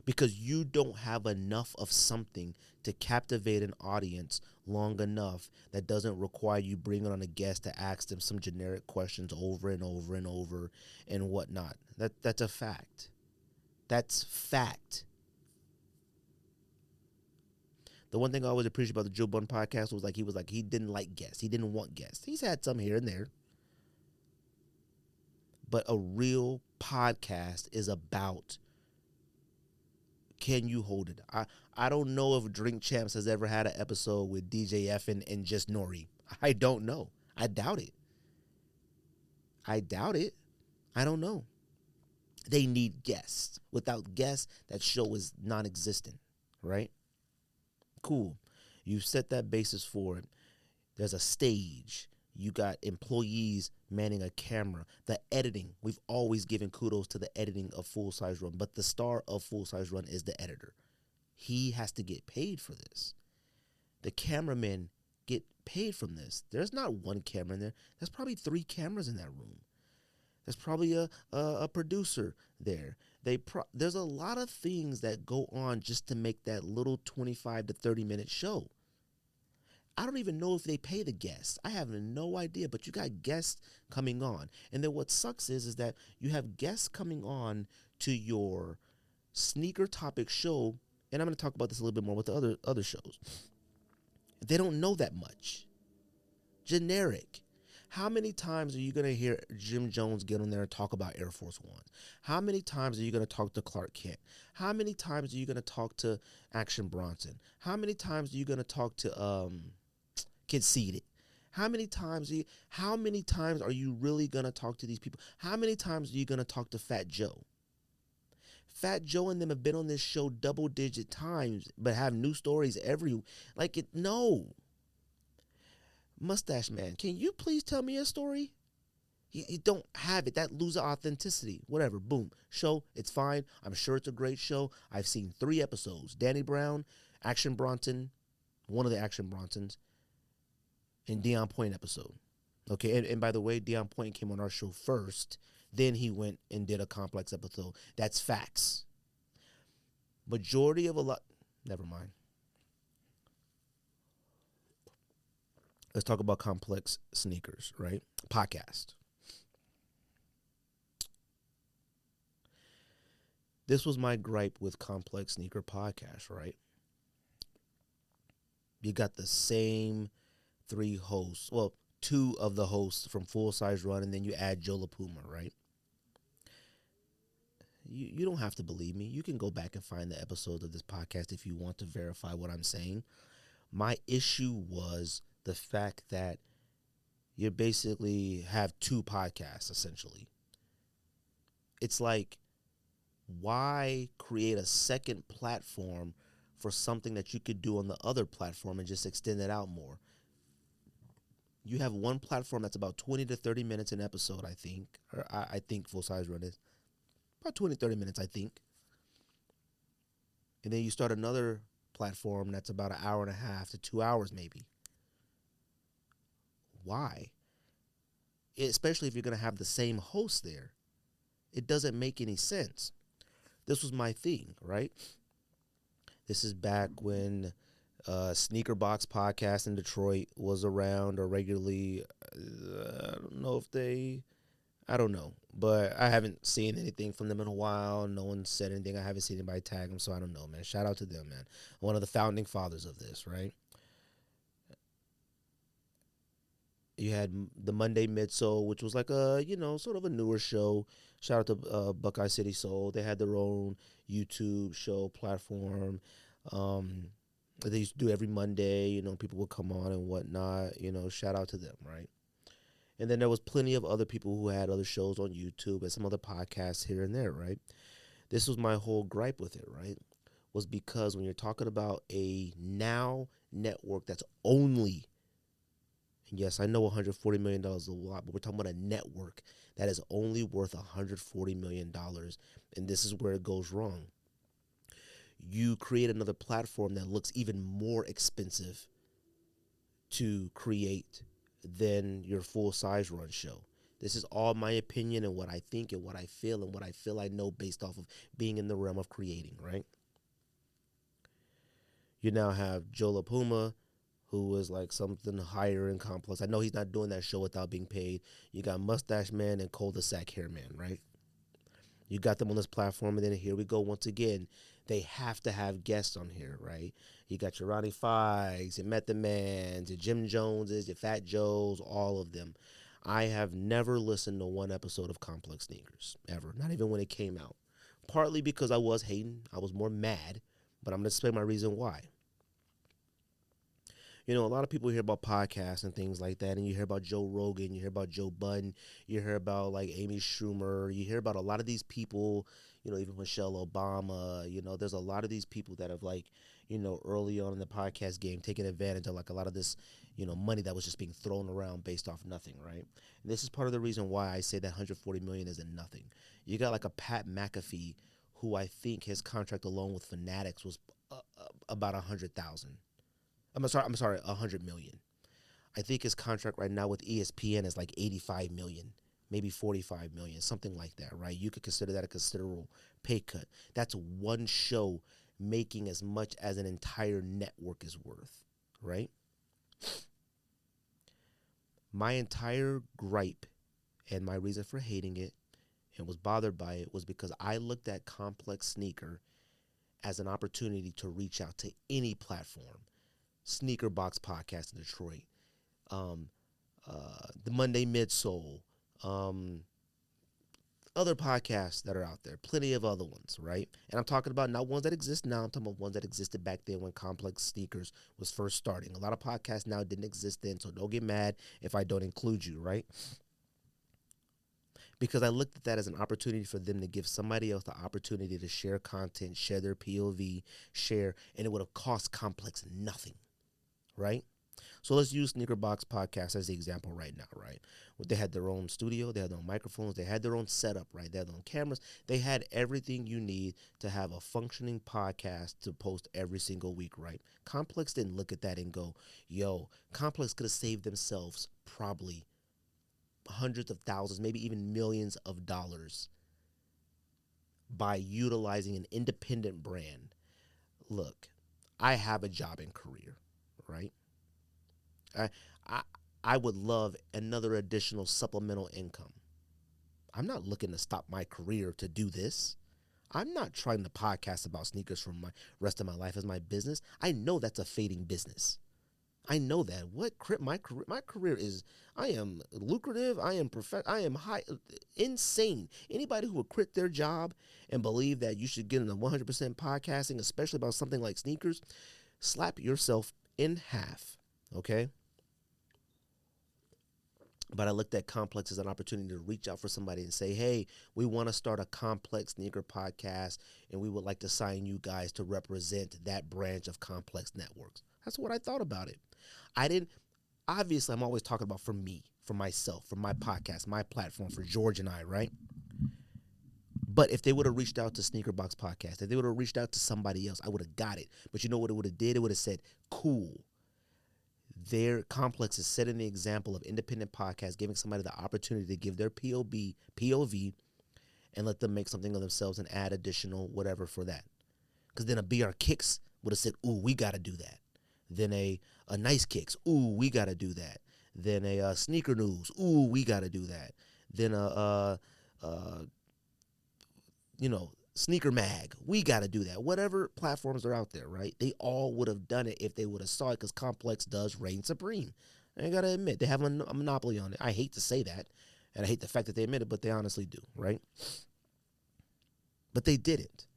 Because you don't have enough of something to captivate an audience long enough that doesn't require you bringing on a guest to ask them some generic questions over and over and over and whatnot. That's a fact. That's fact. The one thing I always appreciate about the Joe Budden podcast was he didn't like guests. He didn't want guests. He's had some here and there. But a real podcast is about, can you hold it? I don't know if Drink Champs has ever had an episode with DJ F and just Nori. I don't know. I doubt it. I don't know. They need guests. Without guests, that show is non-existent, right? Cool. You've set that basis for it. There's a stage. You got employees manning a camera. The editing. We've always given kudos to the editing of Full Size Run, but the star of Full Size Run is the editor. He has to get paid for this. The cameramen get paid from this. There's not one camera in there. There's probably 3 cameras in that room. There's probably a producer there. There's a lot of things that go on just to make that little 25 to 30-minute show. I don't even know if they pay the guests. I have no idea, but you got guests coming on. And then what sucks is that you have guests coming on to your sneaker topic show, and I'm going to talk about this a little bit more with the other shows. They don't know that much. Generic. How many times are you going to hear Jim Jones get on there and talk about Air Force One? How many times are you going to talk to Clark Kent? How many times are you going to talk to Action Bronson? How many times are you going to talk to Conceited? How many times are you really going to talk to these people? How many times are you going to talk to Fat Joe? Fat Joe and them have been on this show double-digit times, but have new stories no. Mustache Man, can you please tell me a story? You don't have it. That loses authenticity. Whatever. Boom. Show. It's fine. I'm sure it's a great show. I've seen 3 episodes. Danny Brown, Action Bronson, one of the Action Bronsons, and Deion Point episode. Okay, and by the way, Deion Point came on our show first. Then he went and did a Complex episode. That's facts. Never mind. Let's talk about Complex Sneakers, right? Podcast. This was my gripe with Complex Sneaker Podcast, right? You got the same 3 hosts. Well, 2 of the hosts from Full Size Run, and then you add Joe LaPuma, right? You don't have to believe me. You can go back and find the episodes of this podcast if you want to verify what I'm saying. My issue was the fact that you basically have 2 podcasts, essentially. It's like, why create a second platform for something that you could do on the other platform and just extend it out more? You have one platform that's about 20 to 30 minutes an episode, I think. Or I think Full Size Run is about 20, 30 minutes, I think. And then you start another platform that's about an hour and a half to 2 hours maybe. Why? Especially if you're going to have the same host there. It doesn't make any sense. This was my thing, right? This is back when Sneaker Box podcast in Detroit was around or regularly. I don't know. But I haven't seen anything from them in a while. No one said anything. I haven't seen anybody tag them, so I don't know, man. Shout out to them, man. One of the founding fathers of this, right? You had the Monday Midsole, which was like a, sort of a newer show. Shout out to Buckeye City Soul. They had their own YouTube show platform. They used to do every Monday. People would come on and whatnot. Shout out to them, right? And then there was plenty of other people who had other shows on YouTube and some other podcasts here and there, right? This was my whole gripe with it, right? Was because when you're talking about a now network that's only, and yes, I know $140 million is a lot, but we're talking about a network that is only worth $140 million, and this is where it goes wrong. you create another platform that looks even more expensive to create than your full size run show. This is all my opinion and what I think and what I feel and what I feel I know based off of being in the realm of creating, right? You now have Joe LaPuma, who is like something higher in complex. I know he's not doing that show without being paid. You got Mustache Man and Cul-de-sac Hair Man, right? You got them on this platform, and then here we go once again. They have to have guests on here, right? You got your Ronnie Fives, your Method Mans, your Jim Joneses, your Fat Joes, all of them. I have never listened to one episode of Complex Sneakers, ever. Not even when it came out. Partly because I was hating. I was more mad. But I'm going to explain my reason why. You know, a lot of people hear about podcasts and things like that, and you hear about Joe Rogan, you hear about Joe Budden, you hear about like Amy Schumer, you hear about a lot of these people, you know, even Michelle Obama, you know, there's a lot of these people that have like, you know, early on in the podcast game taken advantage of like a lot of this, you know, money that was just being thrown around based off nothing, right? And this is part of the reason why I say that 140 million isn't nothing. You got like a Pat McAfee, who I think his contract alone with Fanatics was about 100,000. I'm sorry, 100 million. I think his contract right now with ESPN is like 85 million, maybe 45 million, something like that, right? You could consider that a considerable pay cut. That's one show making as much as an entire network is worth, right? My entire gripe and my reason for hating it and was bothered by it was because I looked at Complex Sneaker as an opportunity to reach out to any platform. Sneaker Box Podcast in Detroit, the Monday Midsole, other podcasts that are out there, plenty of other ones, right? And I'm talking about not ones that exist now, I'm talking about ones that existed back then when Complex Sneakers was first starting. A lot of podcasts now didn't exist then, so don't get mad if I don't include you, right? Because I looked at that as an opportunity for them to give somebody else the opportunity to share content, share their POV, share, and it would have cost Complex nothing. Right? So let's use Sneaker Box Podcast as the example right now, right? They had their own studio, they had their own microphones, they had their own setup, right? They had their own cameras. They had everything you need to have a functioning podcast to post every single week, right? Complex didn't look at that and go, yo, Complex could have saved themselves probably hundreds of thousands, maybe even millions of dollars by utilizing an independent brand. Look, I have a job and career, right? I, I I would love another additional supplemental income. I'm not looking to stop my career to do this. I'm not trying to podcast about sneakers for my rest of my life as my business. I know that's a fading business. I know that. My career is, I am lucrative. I am high, insane. Anybody who would quit their job and believe that you should get into 100% podcasting, especially about something like sneakers, slap yourself in half. Okay? But I looked at Complex as an opportunity to reach out for somebody and say, hey, we want to start a Complex sneaker podcast, and we would like to sign you guys to represent that branch of Complex Networks. That's what I thought about it. Obviously, I'm always talking about for me, for myself, for my podcast, my platform, for George and I, right? But if they would have reached out to Sneaker Box Podcast, if they would have reached out to somebody else, I would have got it. But you know what it would have did? It would have said, cool. Their Complex is setting the example of independent podcasts, giving somebody the opportunity to give their POV, and let them make something of themselves and add additional whatever for that. Because then a BR Kicks would have said, ooh, we got to do that. Then a Nice Kicks, ooh, we got to do that. Then a Sneaker News, ooh, we got to do that. Then Sneaker Mag, we got to do that. Whatever platforms are out there, right? They all would have done it if they would have saw it, because Complex does reign supreme. I got to admit, they have a monopoly on it. I hate to say that, and I hate the fact that they admit it, but they honestly do, right? But they didn't.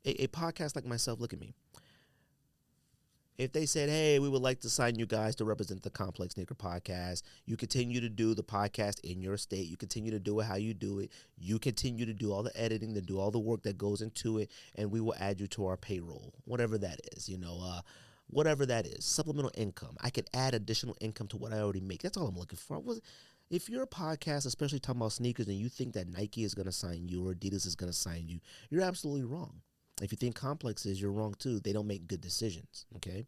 A podcast like myself, look at me. If they said, hey, we would like to sign you guys to represent the Complex Sneaker Podcast, you continue to do the podcast in your state. You continue to do it how you do it. You continue to do all the editing, to do all the work that goes into it, and we will add you to our payroll, whatever that is, whatever that is, supplemental income. I could add additional income to what I already make. That's all I'm looking for. If you're a podcast, especially talking about sneakers, and you think that Nike is going to sign you or Adidas is going to sign you, you're absolutely wrong. If you think complexes, you're wrong too. They don't make good decisions, okay?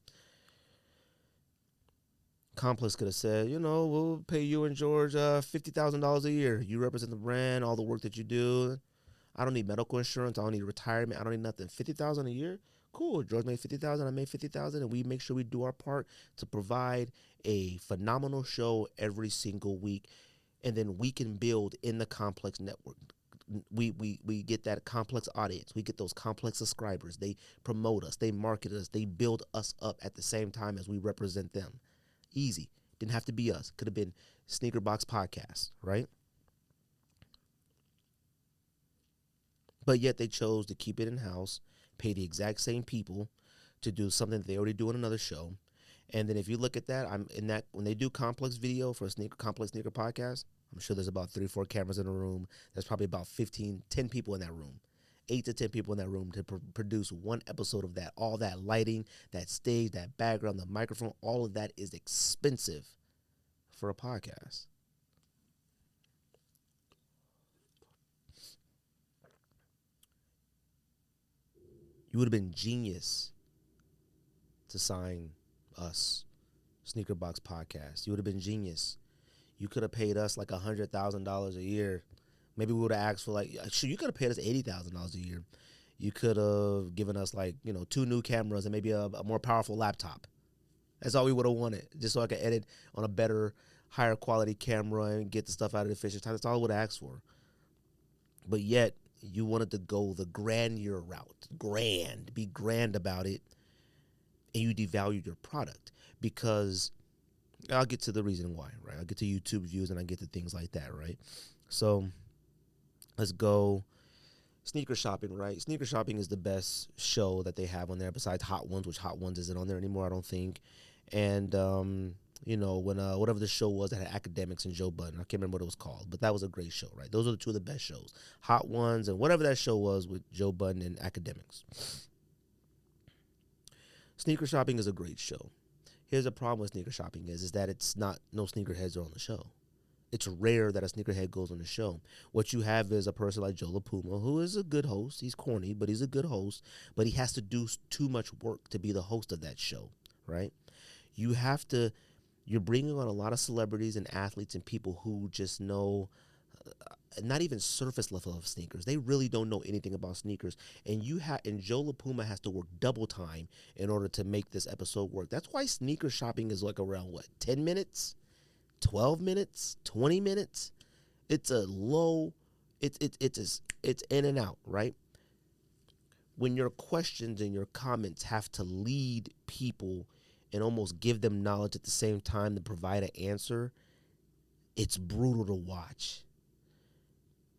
Complex could have said, we'll pay you and George $50,000 a year. You represent the brand, all the work that you do. I don't need medical insurance. I don't need retirement. I don't need nothing. $50,000 a year? Cool. George made $50,000. I made $50,000, and we make sure we do our part to provide a phenomenal show every single week, and then we can build in the Complex network. We get that complex audience. We get those complex subscribers. They promote us. They market us. They build us up at the same time as we represent them. Easy. Didn't have to be us. Could have been Sneaker Box Podcast, right? But yet they chose to keep it in-house, pay the exact same people to do something that they already do on another show. And then if you look at that, when they do complex video for a complex sneaker podcast, I'm sure there's about 3 or 4 cameras in a room. There's probably about 10 people in that room. 8 to 10 people in that room to produce one episode of that. All that lighting, that stage, that background, the microphone, all of that is expensive for a podcast. You would have been genius to sign us, Sneaker Box Podcast. You would have been genius. You could have paid us like $100,000 a year. Maybe we would have asked for you could have paid us $80,000 a year. You could have given us 2 new cameras and maybe a more powerful laptop. That's all we would have wanted, just so I could edit on a better, higher quality camera and get the stuff out of the efficient time. That's all I would have asked for. But yet, you wanted to go the grandeur route, be grand about it, and you devalued your product because I'll get to the reason why, right? I'll get to YouTube views and I get to things like that, right? So let's go sneaker shopping, right? Sneaker shopping is the best show that they have on there besides Hot Ones, which Hot Ones isn't on there anymore, I don't think. And, when whatever the show was that had academics and Joe Budden, I can't remember what it was called, but that was a great show, right? Those are the 2 of the best shows. Hot Ones and whatever that show was with Joe Budden and academics. Sneaker shopping is a great show. Here's the problem with sneaker shopping is that it's not, no sneakerheads are on the show. It's rare that a sneakerhead goes on the show. What you have is a person like Joe LaPuma, who is a good host. He's corny, but he's a good host. But he has to do too much work to be the host of that show, right? You're bringing on a lot of celebrities and athletes and people who just know not even surface level of sneakers. They really don't know anything about sneakers. And Joe LaPuma has to work double time in order to make this episode work. That's why sneaker shopping is around 10 minutes, 12 minutes, 20 minutes. It's it's in and out, right? When your questions and your comments have to lead people and almost give them knowledge at the same time to provide an answer, it's brutal to watch.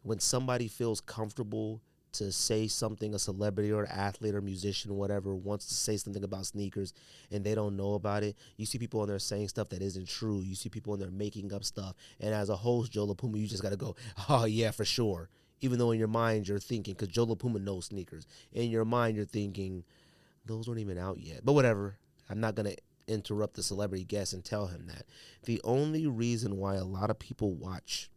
When somebody feels comfortable to say something, a celebrity or an athlete or musician, whatever, wants to say something about sneakers and they don't know about it, you see people on there saying stuff that isn't true. You see people on there making up stuff. And as a host, Joe LaPuma, you just got to go, oh, yeah, for sure. Even though in your mind you're thinking, because Joe LaPuma knows sneakers, in your mind you're thinking, those aren't even out yet. But whatever. I'm not going to interrupt the celebrity guest and tell him that. The only reason why a lot of people watch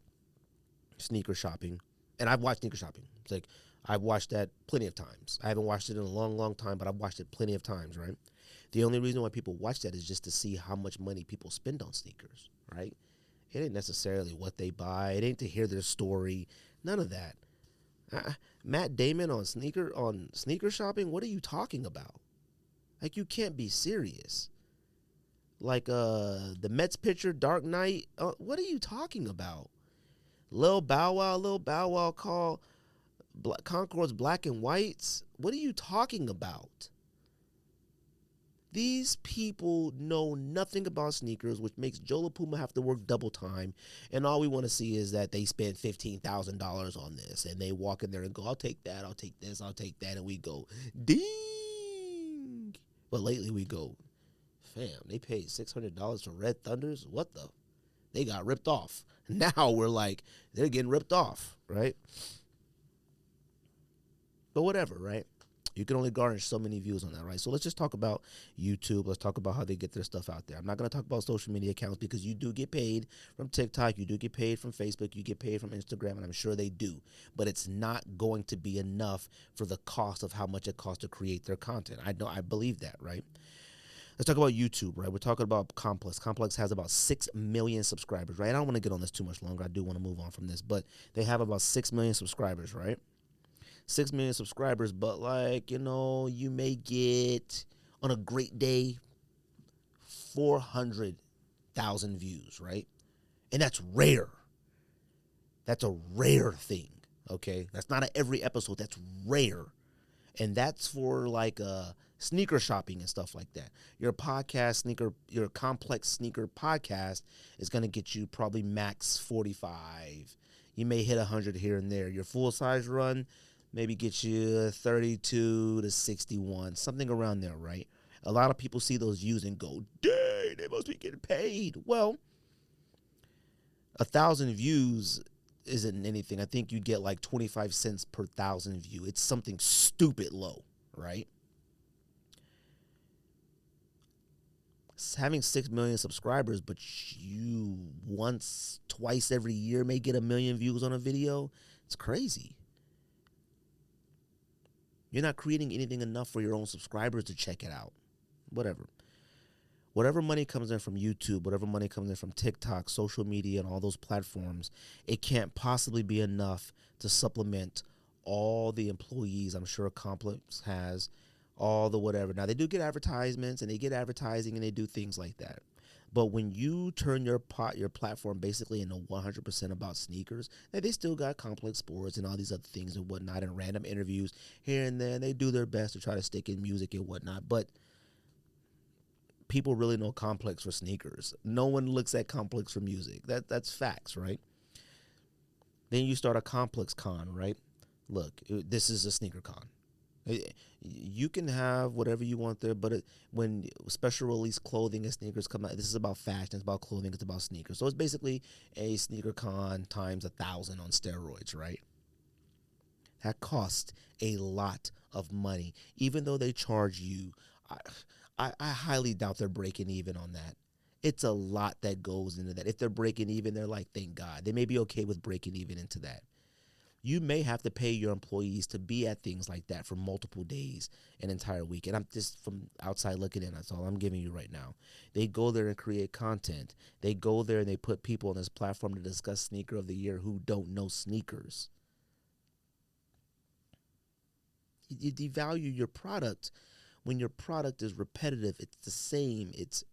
sneaker shopping, and I've watched sneaker shopping. It's I've watched that plenty of times. I haven't watched it in a long, long time, but I've watched it plenty of times, right? The only reason why people watch that is just to see how much money people spend on sneakers, right? It ain't necessarily what they buy. It ain't to hear their story. None of that. Matt Damon on sneaker shopping? What are you talking about? You can't be serious. The Mets pitcher, Dark Knight, what are you talking about? Lil Bow Wow call Concords black and whites. What are you talking about? These people know nothing about sneakers, which makes Joe LaPuma have to work double time. And all we want to see is that they spend $15,000 on this. And they walk in there and go, I'll take that, I'll take this, I'll take that. And we go, ding. But lately we go, fam, they paid $600 for Red Thunders? What the? They got ripped off. Now we're like, they're getting ripped off, right? But whatever, right? You can only garnish so many views on that, right? So let's just talk about YouTube. Let's talk about how they get their stuff out there. I'm not going to talk about social media accounts because you do get paid from TikTok. You do get paid from Facebook. You get paid from Instagram, and I'm sure they do. But it's not going to be enough for the cost of how much it costs to create their content. I believe that, right? Let's talk about YouTube, right? We're talking about Complex. Complex has about 6 million subscribers, right? I don't want to get on this too much longer. I do want to move on from this, but they have about 6 million subscribers, right? 6 million subscribers, but like, you may get on a great day 400,000 views, right? And that's rare. That's a rare thing, okay? That's not every episode. That's rare. And that's for like sneaker shopping and stuff like that. Your complex sneaker podcast is going to get you probably max 45. You may hit 100 here and there. Your full size run maybe get you 32 to 61, something around there, right? A lot of people see those views and go, dang, they must be getting paid. Well, 1,000 views isn't anything. I think you get like 25 cents per 1,000 view. It's something stupid low, right? Having 6 million subscribers, but you once, twice every year may get 1 million views on a video. It's crazy. You're not creating anything enough for your own subscribers to check it out. Whatever money comes in from YouTube, whatever money comes in from TikTok, social media, and all those platforms, it can't possibly be enough to supplement all the employees I'm sure Complex has, all the whatever. Now, they do get advertisements, and they get advertising, and they do things like that. But when you turn your platform basically into 100% about sneakers, they still got Complex Sports and all these other things and whatnot, and random interviews here and there. They do their best to try to stick in music and whatnot. But people really know Complex for sneakers. No one looks at Complex for music. That's facts, right? Then you start a Complex Con, right? Look, this is a sneaker con. You can have whatever you want there, but when special release clothing and sneakers come out, this is about fashion, it's about clothing, it's about sneakers. So it's basically a sneaker con times 1,000 on steroids, right? That costs a lot of money. Even though they charge you, I highly doubt they're breaking even on that. It's a lot that goes into that. If they're breaking even, they're like, thank God. They may be okay with breaking even into that. You may have to pay your employees to be at things like that for multiple days, an entire week. And I'm just from outside looking in. That's all I'm giving you right now. They go there and create content. They go there and they put people on this platform to discuss Sneaker of the Year who don't know sneakers. You devalue your product when your product is repetitive. It's the same. It's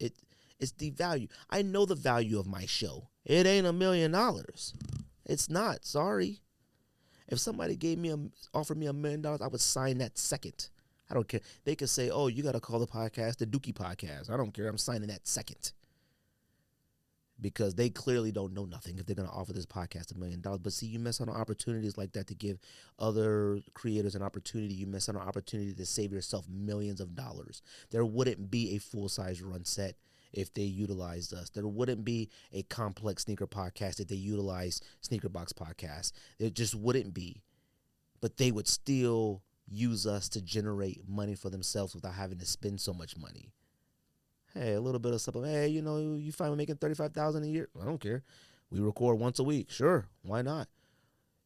devalued. I know the value of my show. It ain't $1 million. It's not. Sorry. If somebody offered me $1 million, I would sign that second. I don't care. They could say, oh, you got to call the podcast the Dookie Podcast. I don't care. I'm signing that second. Because they clearly don't know nothing if they're going to offer this podcast $1 million. But see, you miss out on opportunities like that to give other creators an opportunity. You miss out on an opportunity to save yourself millions of dollars. There wouldn't be a full-size run set if they utilized us. There wouldn't be a complex sneaker podcast if they utilized Sneaker Box Podcast. There just wouldn't be. But they would still use us to generate money for themselves without having to spend so much money. Hey, a little bit of supplement. Hey, you find me making $35,000 a year? I don't care. We record once a week. Sure, why not?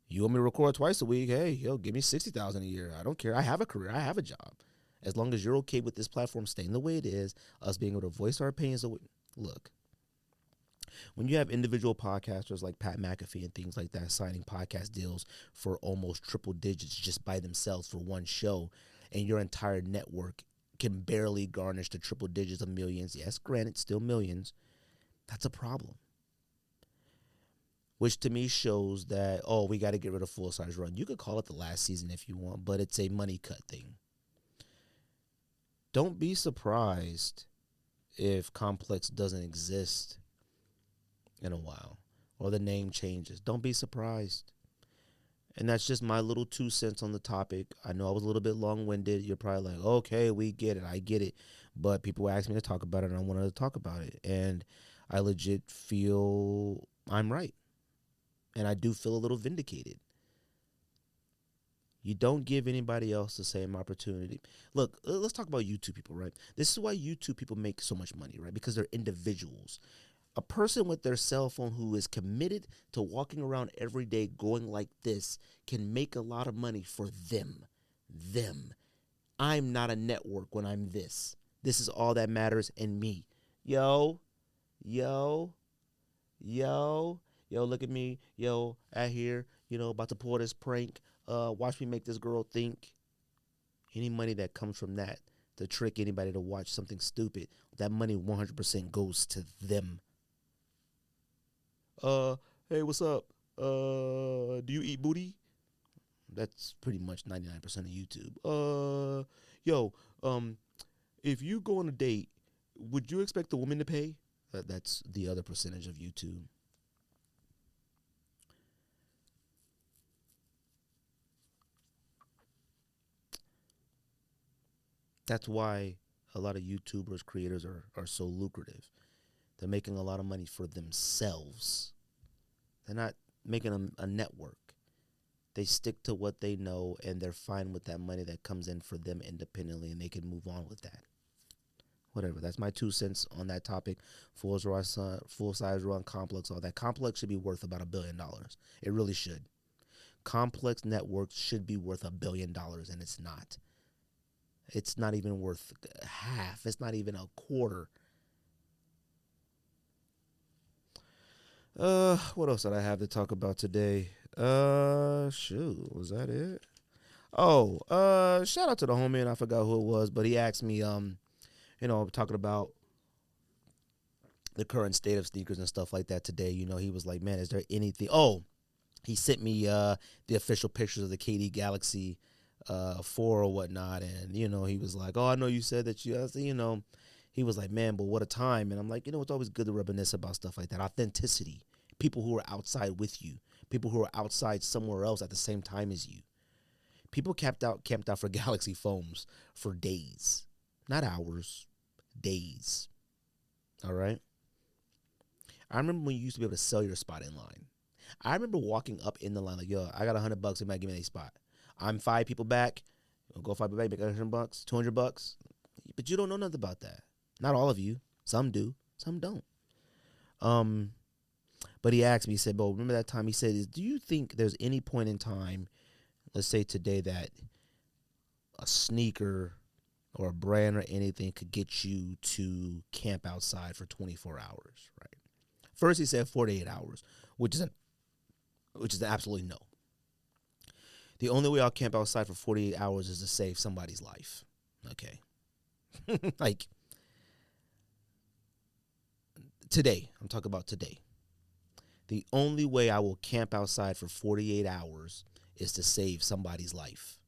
You want me to record twice a week? Hey, give me $60,000 a year. I don't care. I have a career. I have a job. As long as you're okay with this platform staying the way it is, us being able to voice our opinions. Look, when you have individual podcasters like Pat McAfee and things like that signing podcast deals for almost triple digits just by themselves for one show, and your entire network can barely garnish the triple digits of millions, yes, granted, still millions, that's a problem. Which to me shows that, we got to get rid of Full Size Run. You could call it the last season if you want, but it's a money cut thing. Don't be surprised if Complex doesn't exist in a while or the name changes. Don't be surprised. And that's just my little 2 cents on the topic. I know I was a little bit long-winded. You're probably like, okay, we get it. I get it. But people asked me to talk about it, and I wanted to talk about it. And I legit feel I'm right. And I do feel a little vindicated. You don't give anybody else the same opportunity. Look, let's talk about YouTube people, right? This is why YouTube people make so much money, right? Because they're individuals. A person with their cell phone who is committed to walking around every day going like this can make a lot of money for them. Them. I'm not a network when I'm this. This is all that matters in me. Yo, yo, yo, look at me. Yo, out here, about to pull this prank. Watch me make this girl think. Any money that comes from that to trick anybody to watch something stupid, that money 100% goes to them. Hey, what's up? Do you eat booty? That's pretty much 99% of YouTube. Yo, if you go on a date, would you expect the woman to pay? That's the other percentage of YouTube. That's why a lot of YouTubers, creators are so lucrative. They're making a lot of money for themselves. They're not making a network. They stick to what they know, and they're fine with that money that comes in for them independently, and they can move on with that. Whatever. That's my 2 cents on that topic. Full size run complex, all that. Complex should be worth about $1 billion. It really should. Complex networks should be worth $1 billion, and it's not. It's not even worth half. It's not even a quarter. What else did I have to talk about today? Shoot, was that it? Oh, shout out to the homie, and I forgot who it was, but he asked me, talking about the current state of sneakers and stuff like that today. He was like, man, is there anything? Oh, he sent me the official pictures of the KD Galaxy 4 or whatnot, and he was like, oh, I know you said that he was like, man, but what a time. And I'm like, it's always good to reminisce about stuff like that. Authenticity. People who are outside with you. People who are outside somewhere else at the same time as you. People camped out for Galaxy foams for days. Not hours. Days. All right? I remember when you used to be able to sell your spot in line. I remember walking up in the line like, yo, I got $100. It might give me a spot. I'm 5 people back. I'll go 5 people back, make $100, $200. But you don't know nothing about that. Not all of you. Some do. Some don't. But he asked me, he said, "Bo, remember that time?" He said, do you think there's any point in time, let's say today, that a sneaker or a brand or anything could get you to camp outside for 24 hours, right? First he said 48 hours, which is an absolutely no. The only way I'll camp outside for 48 hours is to save somebody's life. Okay. Like, today, I'm talking about today. The only way I will camp outside for 48 hours is to save somebody's life.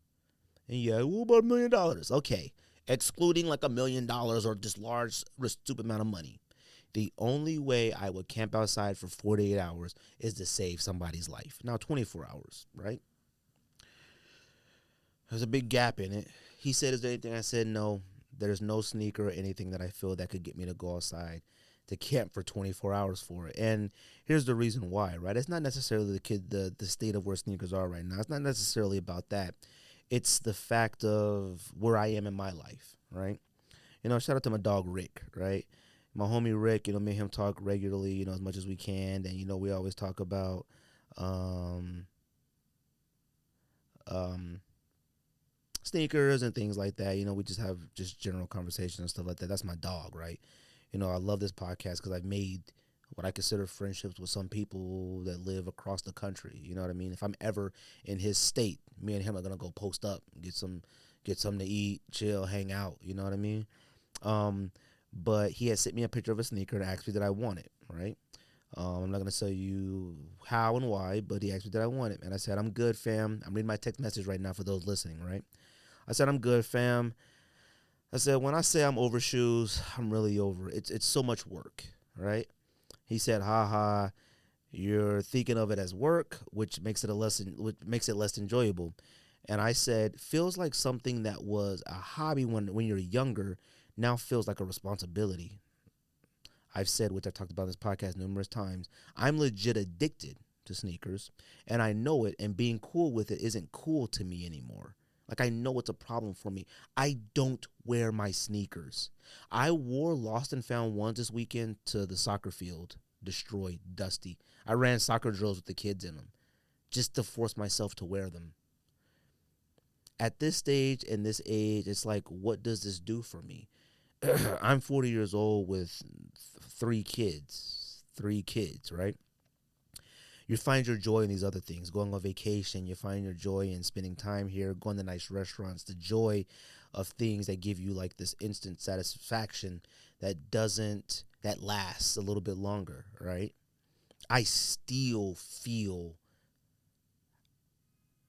And yeah, what about $1 million? Okay. Excluding like $1 million or just large, stupid amount of money. The only way I would camp outside for 48 hours is to save somebody's life. Now, 24 hours, right? There's a big gap in it. He said, is there anything? I said, no. There's no sneaker or anything that I feel that could get me to go outside to camp for 24 hours for it. And here's the reason why, right? It's not necessarily the state of where sneakers are right now. It's not necessarily about that. It's the fact of where I am in my life, right? Shout out to my dog, Rick, right? My homie, Rick, me and him talk regularly, as much as we can. And, we always talk about, sneakers and things like that. We just have just general conversations and stuff like that. That's my dog, right? I love this podcast because I've made what I consider friendships with some people that live across the country. You know what I mean? If I'm ever in his state, me and him are gonna go post up, get something to eat, chill, hang out. You know what I mean? But he had sent me a picture of a sneaker and asked me that I want it, right? I'm not gonna tell you how and why, but he asked me that I want it, and I said, I'm good, fam. I'm reading my text message right now for those listening, right? I said, I'm good, fam. I said, when I say I'm over shoes, I'm really over it. It's so much work, right? He said, haha, you're thinking of it as work, which makes it less enjoyable. And I said, feels like something that was a hobby when you're younger now feels like a responsibility. I've said, which I've talked about in this podcast numerous times, I'm legit addicted to sneakers, and I know it, and being cool with it isn't cool to me anymore. Like, I know it's a problem for me. I don't wear my sneakers. I wore lost and found ones this weekend to the soccer field, destroyed, dusty. I ran soccer drills with the kids in them just to force myself to wear them. At this stage, in this age, it's like, what does this do for me? I'm 40 years old with three kids, right? You find your joy in these other things, going on vacation. You find your joy in spending time here, going to nice restaurants, the joy of things that give you like this instant satisfaction that lasts a little bit longer, right? I still feel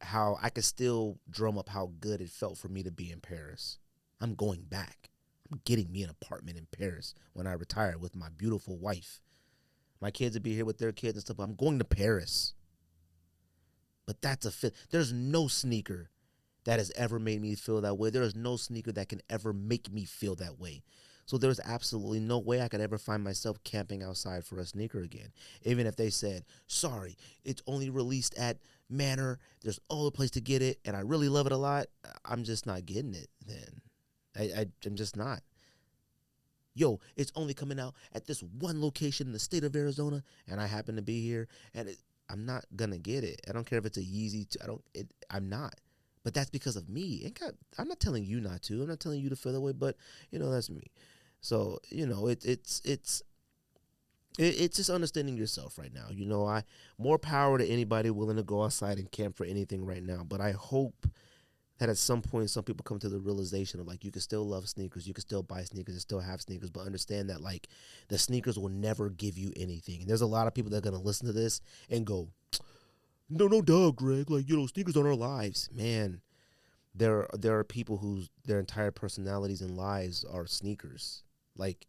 how I could still drum up how good it felt for me to be in Paris. I'm going back. I'm getting me an apartment in Paris when I retire with my beautiful wife. My kids will be here with their kids and stuff, but I'm going to Paris. But that's a fit. There's no sneaker that has ever made me feel that way. There is no sneaker that can ever make me feel that way. So there's absolutely no way I could ever find myself camping outside for a sneaker again. Even if they said, sorry, it's only released at Manor, there's other place to get it, and I really love it a lot, I'm just not getting it then. I'm just not. Yo, it's only coming out at this one location in the state of Arizona, and I happen to be here, and I'm not gonna get it. I don't care if it's a Yeezy. I'm not. But that's because of me. I'm not telling you not to. I'm not telling you to feel that way. But that's me. So it's just understanding yourself right now. More power to anybody willing to go outside and camp for anything right now. But I hope that at some point some people come to the realization of like, you can still love sneakers, you can still buy sneakers and still have sneakers, but understand that like the sneakers will never give you anything. And there's a lot of people that are going to listen to this and go, no doubt, Greg, like, sneakers on our lives. Man, there are people whose their entire personalities and lives are sneakers. Like,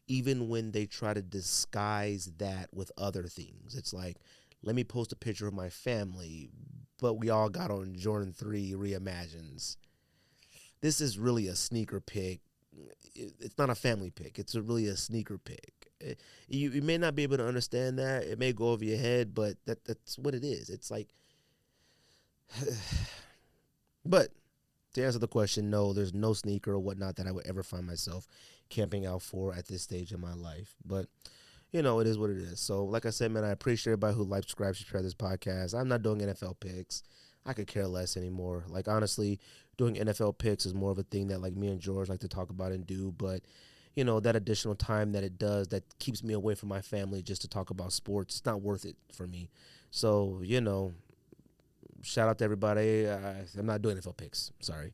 even when they try to disguise that with other things, it's like, let me post a picture of my family, but we all got on Jordan 3 Reimagines. This is really a sneaker pick. It's not a family pick. It's really a sneaker pick. You may not be able to understand that. It may go over your head, but that's what it is. It's like, but to answer the question, no, there's no sneaker or whatnot that I would ever find myself camping out for at this stage in my life. But it is what it is. So, like I said, man, I appreciate everybody who likes, subscribes, share this podcast. I'm not doing NFL picks. I could care less anymore. Like, honestly, doing NFL picks is more of a thing that, like, me and George like to talk about and do. But, that additional time that it does, that keeps me away from my family just to talk about sports, it's not worth it for me. So, shout out to everybody. I'm not doing NFL picks. Sorry.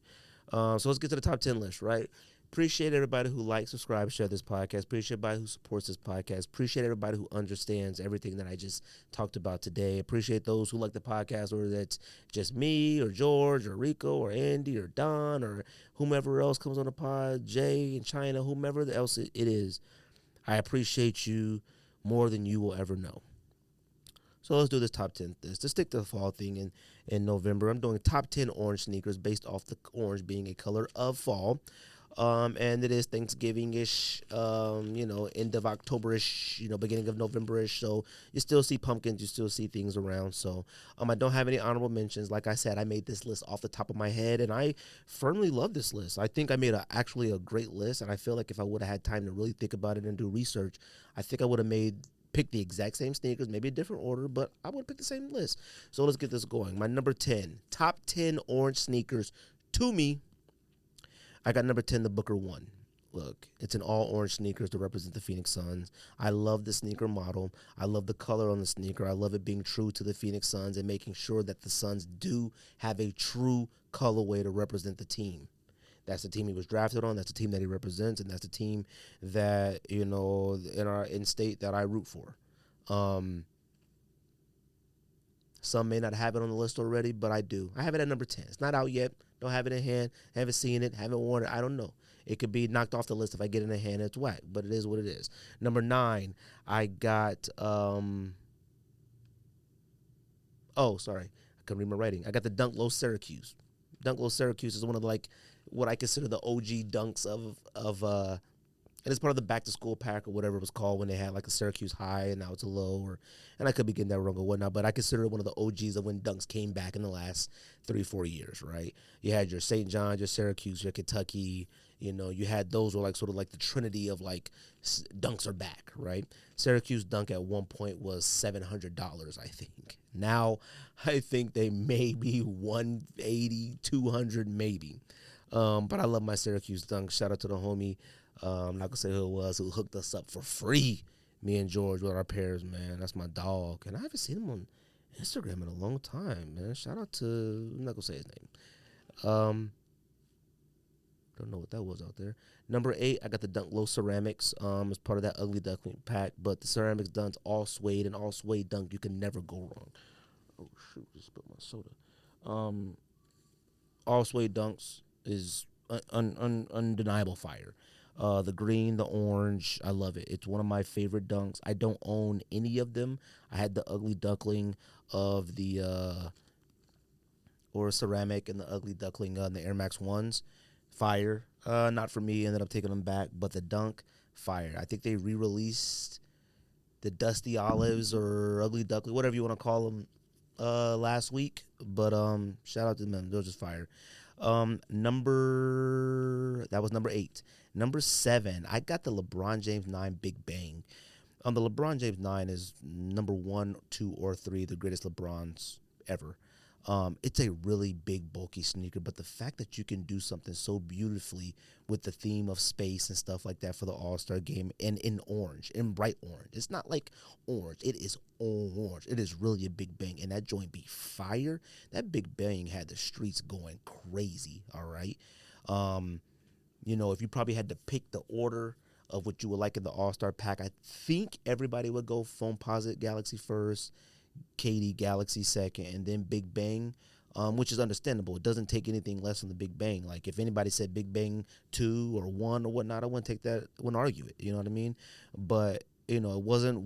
So let's get to the top 10 list, right? Appreciate everybody who likes, subscribe, share this podcast. Appreciate everybody who supports this podcast. Appreciate everybody who understands everything that I just talked about today. Appreciate those who like the podcast, whether that's just me or George or Rico or Andy or Don or whomever else comes on the pod, Jay and China, whomever else it is. I appreciate you more than you will ever know. So let's do this top 10 list. Let's stick to the fall thing in November. I'm doing top 10 orange sneakers based off the orange being a color of fall. And it is Thanksgiving-ish, end of October-ish, beginning of November-ish. So you still see pumpkins, you still see things around. So I don't have any honorable mentions. Like I said, I made this list off the top of my head, and I firmly love this list. I think I made actually a great list, and I feel like if I would have had time to really think about it and do research, I think I would have pick the exact same sneakers, maybe a different order, but I would pick the same list. So let's get this going. My number 10, top 10 orange sneakers to me. I got number 10, the Booker 1. Look, it's an all orange sneakers to represent the Phoenix Suns. I love the sneaker model. I love the color on the sneaker. I love it being true to the Phoenix Suns and making sure that the Suns do have a true colorway to represent the team. That's the team he was drafted on. That's the team that he represents, and that's the team that, in state that I root for. Some may not have it on the list already, but I do. I have it at number 10. It's not out yet. Don't have it in hand. Haven't seen it. Haven't worn it. I don't know. It could be knocked off the list if I get it in hand. It's whack, but it is what it is. Number 9, I got sorry. I couldn't read my writing. I got the Dunk Low Syracuse. Dunk Low Syracuse is one of what I consider the OG dunks of And it's part of the back to school pack or whatever it was called when they had like a Syracuse high and now it's a low, or and I could be getting that wrong or whatnot, but I consider it one of the OGs of when dunks came back in the last 3-4 years, right? You had your St. John's, your Syracuse, your Kentucky, you had those were like sort of like the trinity of like dunks are back, right? Syracuse dunk at one point was $700, I think. Now I think they may be 180, 200 maybe. But I love my Syracuse dunk. Shout out to the homie. I'm not gonna say who it was who hooked us up for free. Me and George with our pairs, man. That's my dog, and I haven't seen him on Instagram in a long time, man. Shout out to I'm not gonna say his name. Don't know what that was out there. Number 8, I got the Dunk Low Ceramics. As part of that Ugly Duckling pack, but the ceramics dunks all suede and all suede dunk. You can never go wrong. Oh shoot, just spilled my soda. All suede dunks is undeniable fire. The green, the orange, I love it. It's one of my favorite dunks. I don't own any of them. I had the Ugly Duckling of the or ceramic and the Ugly Duckling and the Air Max ones. Fire. Not for me. Ended up taking them back. But the dunk, fire. I think they re-released the Dusty Olives or Ugly Duckling, whatever you want to call them, last week. But shout out to them. They're just fire. That was number 8. Number 7, I got the LeBron James 9 Big Bang. The LeBron James 9 is number 1, 2, or 3, the greatest LeBrons ever. It's a really big, bulky sneaker, but the fact that you can do something so beautifully with the theme of space and stuff like that for the All-Star game, and in orange, in bright orange. It's not like orange. It is orange. It is really a Big Bang, and that joint be fire. That Big Bang had the streets going crazy, all right? If you probably had to pick the order of what you would like in the All-Star pack, I think everybody would go Foamposite Galaxy first, KD Galaxy second, and then Big Bang, which is understandable. It doesn't take anything less than the Big Bang. Like, if anybody said Big Bang 2 or 1 or whatnot, I wouldn't take that, wouldn't argue it, you know what I mean? But, it wasn't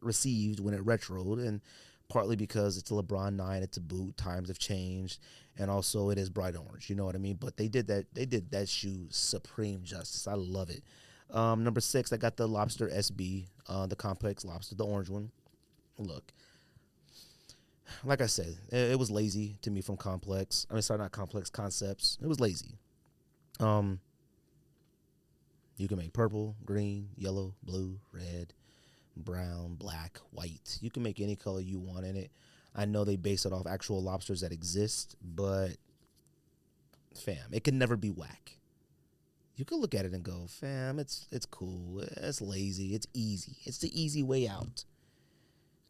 received when it retroed, and partly because it's a LeBron 9, it's a boot, times have changed, and also it is bright orange, you know what I mean? But they did that shoe supreme justice. I love it. Number 6, I got the Lobster SB, the Complex Lobster, the orange one. Look, like I said, it was lazy to me from Complex. Not Complex, Concepts. It was lazy. You can make purple, green, yellow, blue, red, brown, black, white. You can make any color you want in it. I know they base it off actual lobsters that exist, but fam, it can never be whack. You can look at it and go, fam, it's cool. It's lazy. It's easy. It's the easy way out.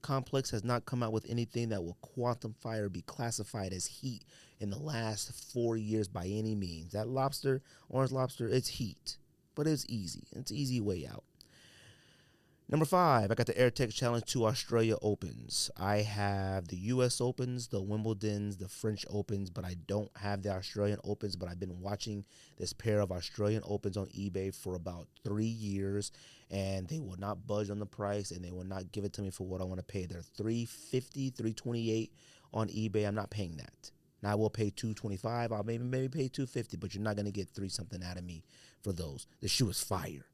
Complex has not come out with anything that will quantify or be classified as heat in the last 4 years by any means. That lobster, orange lobster, it's heat, but it's easy. It's an easy way out. Number 5, I got the AirTech Challenge 2 Australia Opens. I have the U.S. Opens, the Wimbledons, the French Opens, but I don't have the Australian Opens. But I've been watching this pair of Australian Opens on eBay for about 3 years, and they will not budge on the price, and they will not give it to me for what I want to pay. They're $350, $328 on eBay. I'm not paying that. Now I will pay $225. I'll maybe pay $250, but you're not going to get $3-something out of me for those. The shoe is fire.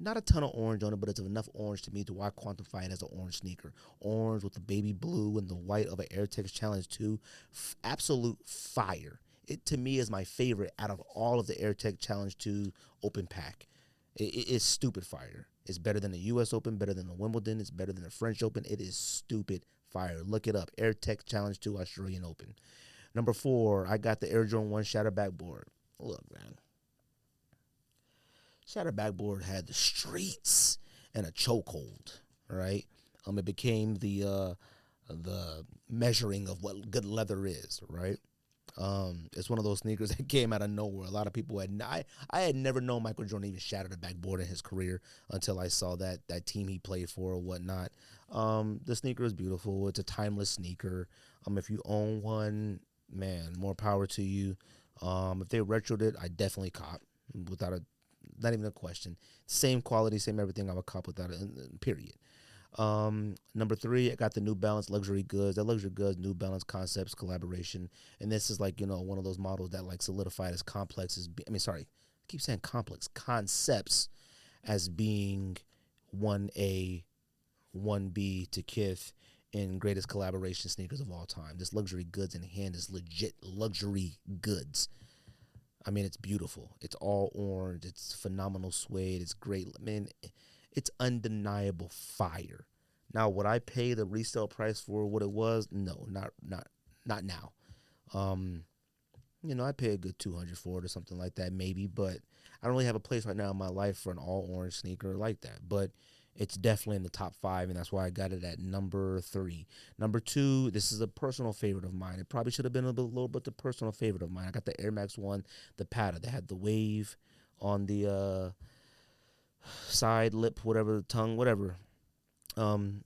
Not a ton of orange on it, but it's enough orange to me to why I quantify it as an orange sneaker. Orange with the baby blue and the white of an AirTech Challenge 2. Absolute fire. It, to me, is my favorite out of all of the AirTech Challenge 2 open pack. It's stupid fire. It's better than the U.S. Open, better than the Wimbledon. It's better than the French Open. It is stupid fire. Look it up. AirTech Challenge 2 Australian Open. Number 4, I got the Air Jordan 1 Shatter Backboard. Look, man. Shatter Backboard had the streets and a chokehold, right? It became the measuring of what good leather is, right? It's one of those sneakers that came out of nowhere. A lot of people I had never known Michael Jordan even shattered a backboard in his career until I saw that team he played for or whatnot. The sneaker is beautiful. It's a timeless sneaker. If you own one, man, more power to you. If they retroed it, I definitely cop not even a question. Same quality, same everything. I would cop without it, period. Number 3, I got the New Balance Luxury Goods. That Luxury Goods New Balance Concepts collaboration. And this is like, one of those models that like solidified as Complex's, keep saying complex concepts as being 1A, 1B to Kith in greatest collaboration sneakers of all time. This luxury goods in hand is legit luxury goods. I mean, it's beautiful. It's all orange. It's phenomenal suede. It's great. Man, it's undeniable fire. Now, would I pay the resale price for what it was? No, not now. I pay a good $200 for it or something like that, maybe. But I don't really have a place right now in my life for an all orange sneaker like that. But it's definitely in the top 5, and that's why I got it at number 3. Number 2, this is a personal favorite of mine. It probably should have been a little bit the personal favorite of mine. I got the Air Max 1, the Pata. They had the wave on the side, lip, whatever, the tongue, whatever. To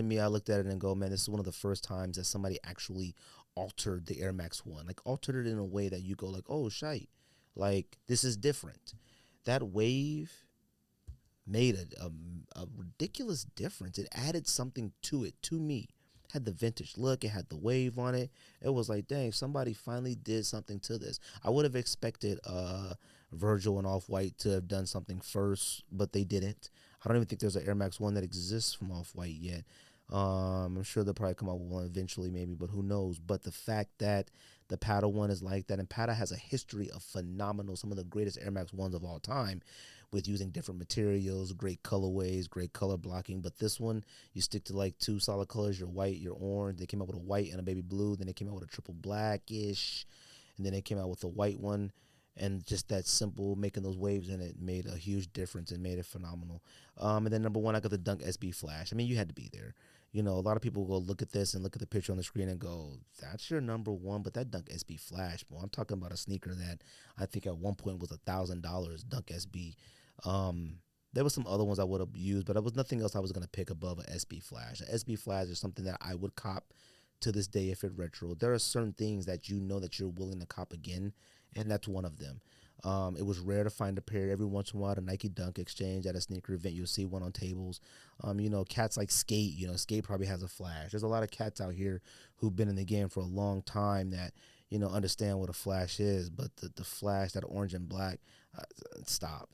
me, I looked at it and go, man, this is one of the first times that somebody actually altered the Air Max 1. Like, altered it in a way that you go like, oh, shite. Like, this is different. That wave made a ridiculous difference. It added something to it, to me. It had the vintage look. It had the wave on it. It was like, dang, somebody finally did something to this. I would have expected Virgil and Off-White to have done something first, but they didn't. I don't even think there's an Air Max 1 that exists from Off-White yet. I'm sure they'll probably come out with one eventually maybe, but who knows. But the fact that the Pata 1 is like that, and Pata has a history of phenomenal, some of the greatest Air Max 1s of all time, with using different materials, great colorways, great color blocking. But this one, you stick to like 2 solid colors, your white, your orange. They came out with a white and a baby blue. Then they came out with a triple blackish. And then they came out with a white one. And just that simple, making those waves in it made a huge difference and made it phenomenal. And then number 1, I got the Dunk SB Flash. I mean, you had to be there. A lot of people go look at this and look at the picture on the screen and go, that's your number 1, but that Dunk SB Flash, boy, I'm talking about a sneaker that I think at one point was $1,000, Dunk SB. There was some other ones I would have used, but there was nothing else I was going to pick above a SB Flash. A SB Flash is something that I would cop to this day if it retro. There are certain things that that you're willing to cop again, and that's one of them. It was rare to find a pair. Every once in a while, a Nike Dunk exchange at a sneaker event, you'll see one on tables. Cats like Skate, Skate probably has a Flash. There's a lot of cats out here who've been in the game for a long time that, understand what a Flash is. But the Flash, that orange and black, stop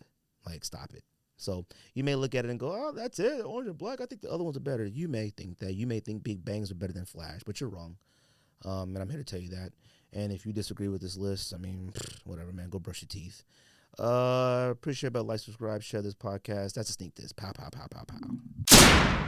it. So you may look at it and go, oh, that's it, orange and black. I think the other ones are better. You may think that. You may think Big Bangs are better than Flash, but you're wrong. And I'm here to tell you that. And if you disagree with this list, I mean, whatever, man. Go brush your teeth. Appreciate about like, subscribe, share this podcast. That's a sneak this. Pow, pow, pow, pow, pow.